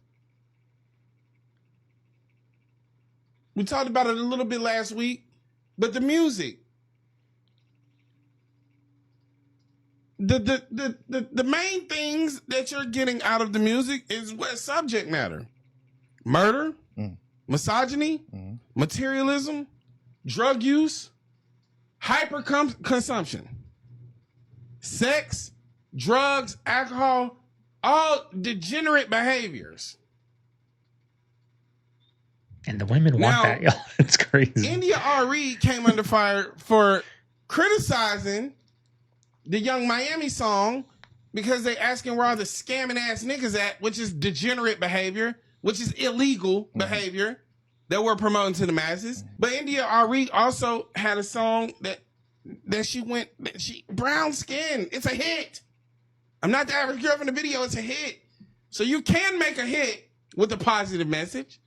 We talked about it a little bit last week, but the music the main things that you're getting out of the music is what subject matter: murder, misogyny, materialism, drug use, hyper consumption, sex, drugs, alcohol, all degenerate behaviors. And the women want that, y'all. It's crazy. India RE came under fire for criticizing the Young Miami song because they asking where all the scamming ass niggas at, which is degenerate behavior, which is illegal behavior that we're promoting to the masses. But India RE also had a song that she brown skin. It's a hit. I'm not the average girl from the video. It's a hit. So you can make a hit with a positive message,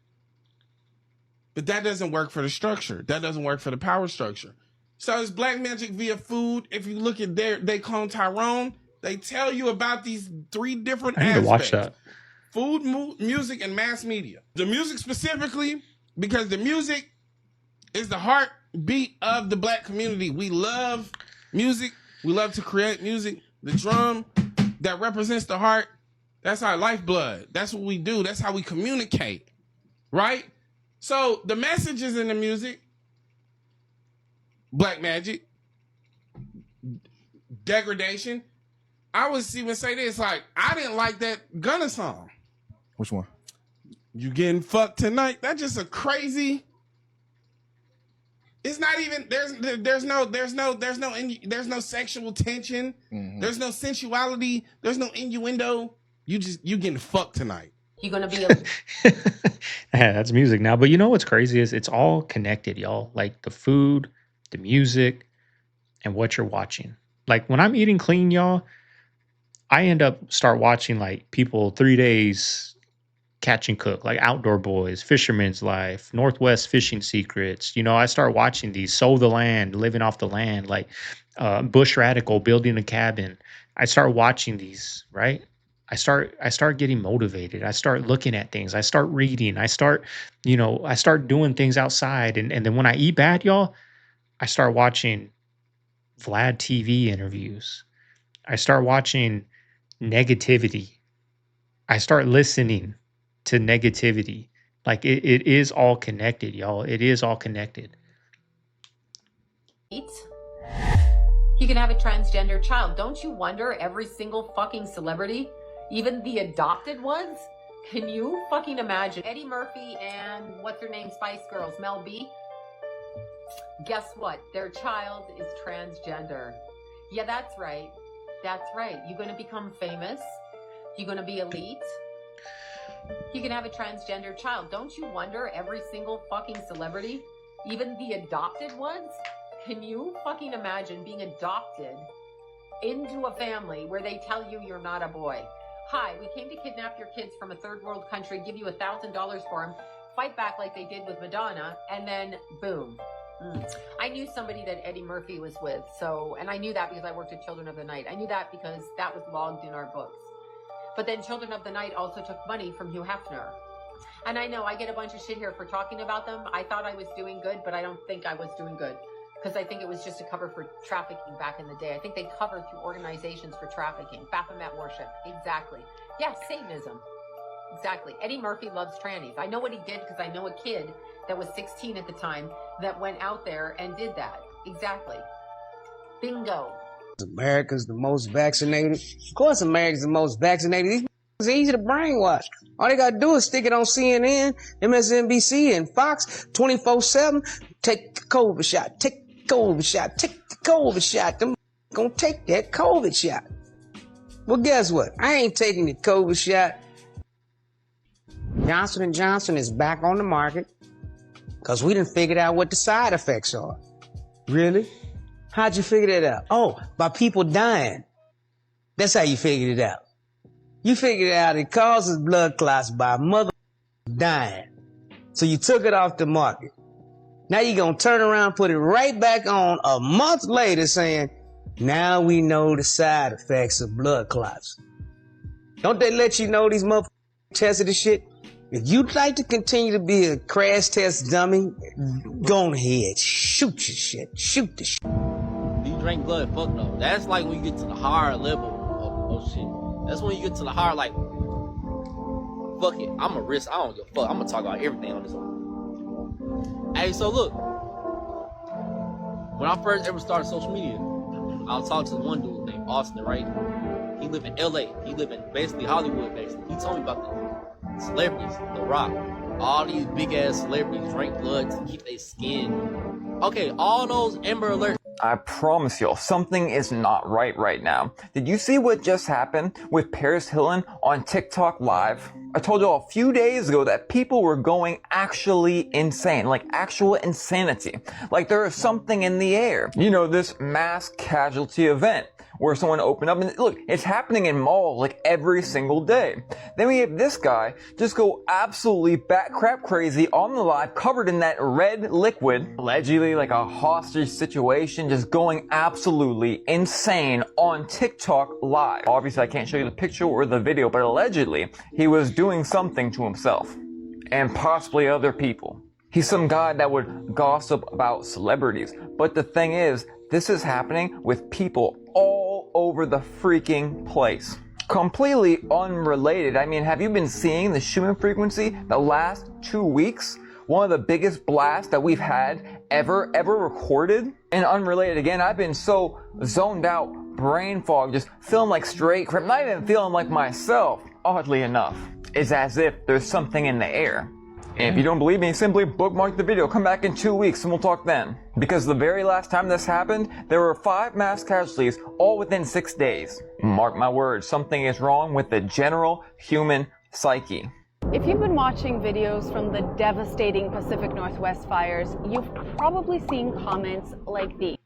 but that doesn't work for the structure. That doesn't work for the power structure. So it's black magic via food. If you look at They Clone Tyrone, they tell you about these 3 different I need aspects. to watch that. Food, music, and mass media. The music specifically, because the music is the heartbeat of the black community. We love music. We love to create music. The drum that represents the heart, that's our lifeblood. That's what we do. That's how we communicate, right? So the messages in the music, black magic, degradation. I was even say this, like, I didn't like that Gunna song. Which one? You getting fucked tonight? That's just a crazy. It's not even there's no sexual tension. There's no sensuality. There's no innuendo. You getting fucked tonight. You're gonna be Yeah, that's music now. But you know what's crazy is it's all connected, y'all. Like the food, the music, and what you're watching. Like when I'm eating clean, y'all, I end up start watching like people 3 days catch and cook, like Outdoor Boys, Fisherman's Life, Northwest Fishing Secrets. You know, I start watching these Sow the Land, Living Off the Land, like Bush Radical, Building a Cabin. I start watching these, right? I start getting motivated. I start looking at things. I start reading. I start doing things outside. And then when I eat bad, y'all, I start watching Vlad TV interviews. I start watching negativity. I start listening to negativity. Like it is all connected, y'all. It is all connected. You can have a transgender child. Don't you wonder every single fucking celebrity, even the adopted ones? Can you fucking imagine? Eddie Murphy and what's her name, Spice Girls, Mel B? Guess what? Their child is transgender. Yeah, that's right. That's right. You're going to become famous. You're going to be elite. You can have a transgender child. Don't you wonder every single fucking celebrity, even the adopted ones? Can you fucking imagine being adopted into a family where they tell you you're not a boy? Hi, we came to kidnap your kids from a third world country, give you $1,000 for them, fight back like they did with Madonna, and then boom. I knew somebody that Eddie Murphy was with, and I knew that because I worked at Children of the Night. I knew that because that was logged in our books. But then Children of the Night also took money from Hugh Hefner. And I know I get a bunch of shit here for talking about them. I thought I was doing good, but I don't think I was doing good. Because I think it was just a cover for trafficking back in the day. I think they covered through organizations for trafficking. Baphomet worship. Exactly. Yeah, Satanism. Exactly. Eddie Murphy loves trannies. I know what he did because I know a kid that was 16 at the time that went out there and did that. Exactly. Bingo. America's the most vaccinated. Of course America's the most vaccinated. These it's easy to brainwash. All they gotta do is stick it on CNN, MSNBC, and Fox 24/7. Take the COVID shot. Take the COVID shot. Take the COVID shot. Them gonna take that COVID shot. Well, guess what? I ain't taking the COVID shot. Johnson & Johnson is back on the market because we done figured out what the side effects are. Really? How'd you figure that out? Oh, by people dying. That's how you figured it out. You figured out it causes blood clots by mother dying. So you took it off the market. Now you're going to turn around, put it right back on a month later saying, now we know the side effects of blood clots. Don't they let you know these motherfuckers tested the shit? If you'd like to continue to be a crash test dummy, go on ahead. Shoot your shit. Shoot the shit. drink blood. Fuck no. That's like when you get to the higher level of shit. That's when you get to the higher, like, fuck it. I'm a risk. I don't give a fuck. I'm gonna talk about everything on this one. Hey, so look. When I first ever started social media, I was talking to one dude named Austin, right? He lived in LA. He lived in basically Hollywood, basically. He told me about the celebrities, The Rock. All these big ass celebrities drink blood to keep their skin. Okay, all those Amber Alert. I promise y'all, something is not right now. Did you see what just happened with Paris Hilton on TikTok Live? I told y'all a few days ago that people were going actually insane, like actual insanity. Like there is something in the air. You know, this mass casualty event where someone opened up, and look, it's happening in malls like every single day. Then we have this guy just go absolutely bat crap crazy on the live, covered in that red liquid, allegedly like a hostage situation, just going absolutely insane on TikTok Live. Obviously I can't show you the picture or the video, but allegedly he was doing something to himself and possibly other people. He's some guy that would gossip about celebrities, but the thing is, this is happening with people all over the freaking place. Completely unrelated. I mean, have you been seeing the Schumann frequency the last 2 weeks? One of the biggest blasts that we've had ever recorded. And unrelated again, I've been so zoned out, brain fog, just feeling like straight crap, not even feeling like myself, oddly enough. It's as if there's something in the air. And if you don't believe me, simply bookmark the video, come back in 2 weeks and we'll talk then. Because the very last time this happened, there were 5 mass casualties all within 6 days. Mark my words, something is wrong with the general human psyche. If you've been watching videos from the devastating Pacific Northwest fires, you've probably seen comments like these.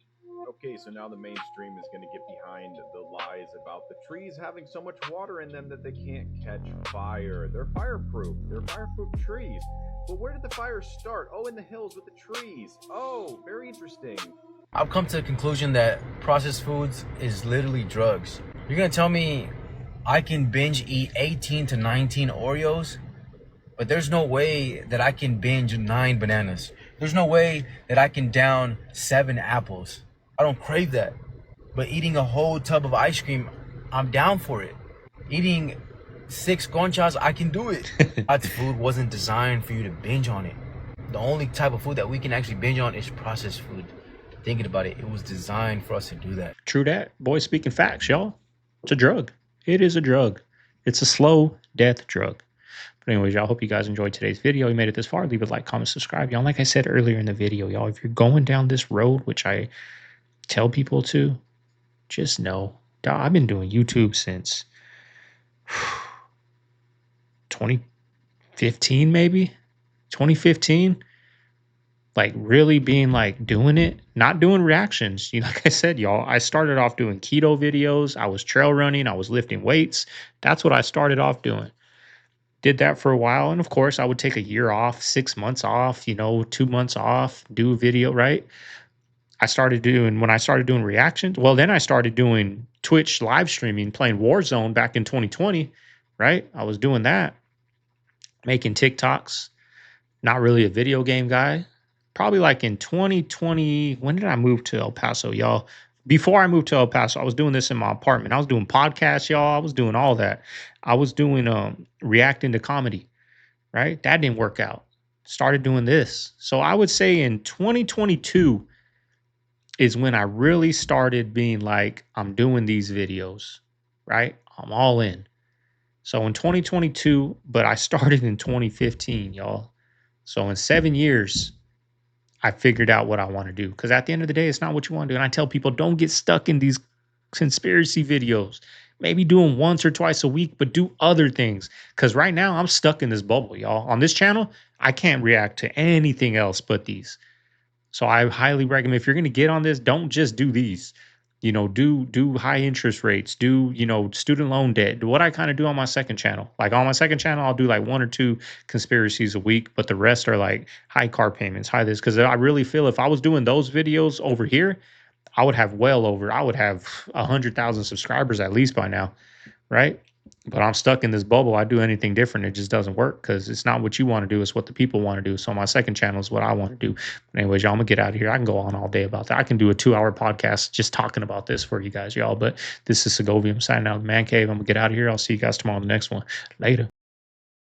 Okay, so now the mainstream is going to get behind the lies about the trees having so much water in them that they can't catch fire. They're fireproof. They're fireproof trees. But where did the fire start? Oh, in the hills with the trees. Oh, very interesting. I've come to the conclusion that processed foods is literally drugs. You're gonna tell me I can binge eat 18 to 19 Oreos, but there's no way that I can binge 9 bananas. There's no way that I can down 7 apples. I don't crave that. But eating a whole tub of ice cream, I'm down for it. Eating 6 conchas, I can do it. That food wasn't designed for you to binge on it. The only type of food that we can actually binge on is processed food. Thinking about it, it was designed for us to do that. True that. Boy, speaking facts, y'all. It's a drug. It is a drug. It's a slow death drug. But anyways, y'all, hope you guys enjoyed today's video. You made it this far. Leave a like, comment, subscribe. Y'all, like I said earlier in the video, y'all, if you're going down this road, which I tell people to, just know, dog, I've been doing YouTube since 2015, maybe 2015. Like really being like doing it, not doing reactions. You know, like I said, y'all, I started off doing keto videos. I was trail running. I was lifting weights. That's what I started off doing. Did that for a while. And of course, I would take a year off, 6 months off, 2 months off, do a video, right? When I started doing reactions, well, then I started doing Twitch live streaming, playing Warzone back in 2020, right? I was doing that, making TikToks, not really a video game guy. Probably like in 2020, when did I move to El Paso, y'all? Before I moved to El Paso, I was doing this in my apartment. I was doing podcasts, y'all. I was doing all that. I was doing reacting to comedy, right? That didn't work out. Started doing this. So I would say in 2022 is when I really started being like, I'm doing these videos, right? I'm all in. So in 2022, but I started in 2015, y'all. So in 7 years, I figured out what I want to do. Because at the end of the day, it's not what you want to do. And I tell people, don't get stuck in these conspiracy videos. Maybe do them once or twice a week, but do other things. Because right now, I'm stuck in this bubble, y'all. On this channel, I can't react to anything else but these. So I highly recommend, if you're going to get on this, don't just do these. Do high interest rates, do, student loan debt, do what I kind of do on my second channel. Like on my second channel, I'll do like 1 or 2 conspiracies a week, but the rest are like high car payments, high this. Because I really feel if I was doing those videos over here, I would have 100,000 subscribers at least by now, right? But I'm stuck in this bubble. I do anything different, it just doesn't work because it's not what you want to do, it's what the people want to do. So my second channel is what I want to do. But anyways, y'all, I'm gonna get out of here. I can go on all day about that. I can do a 2-hour podcast just talking about this for you guys, y'all. But this is Segovia. I'm signing out of the man cave. I'm gonna get out of here. I'll see you guys tomorrow on the next one. Later.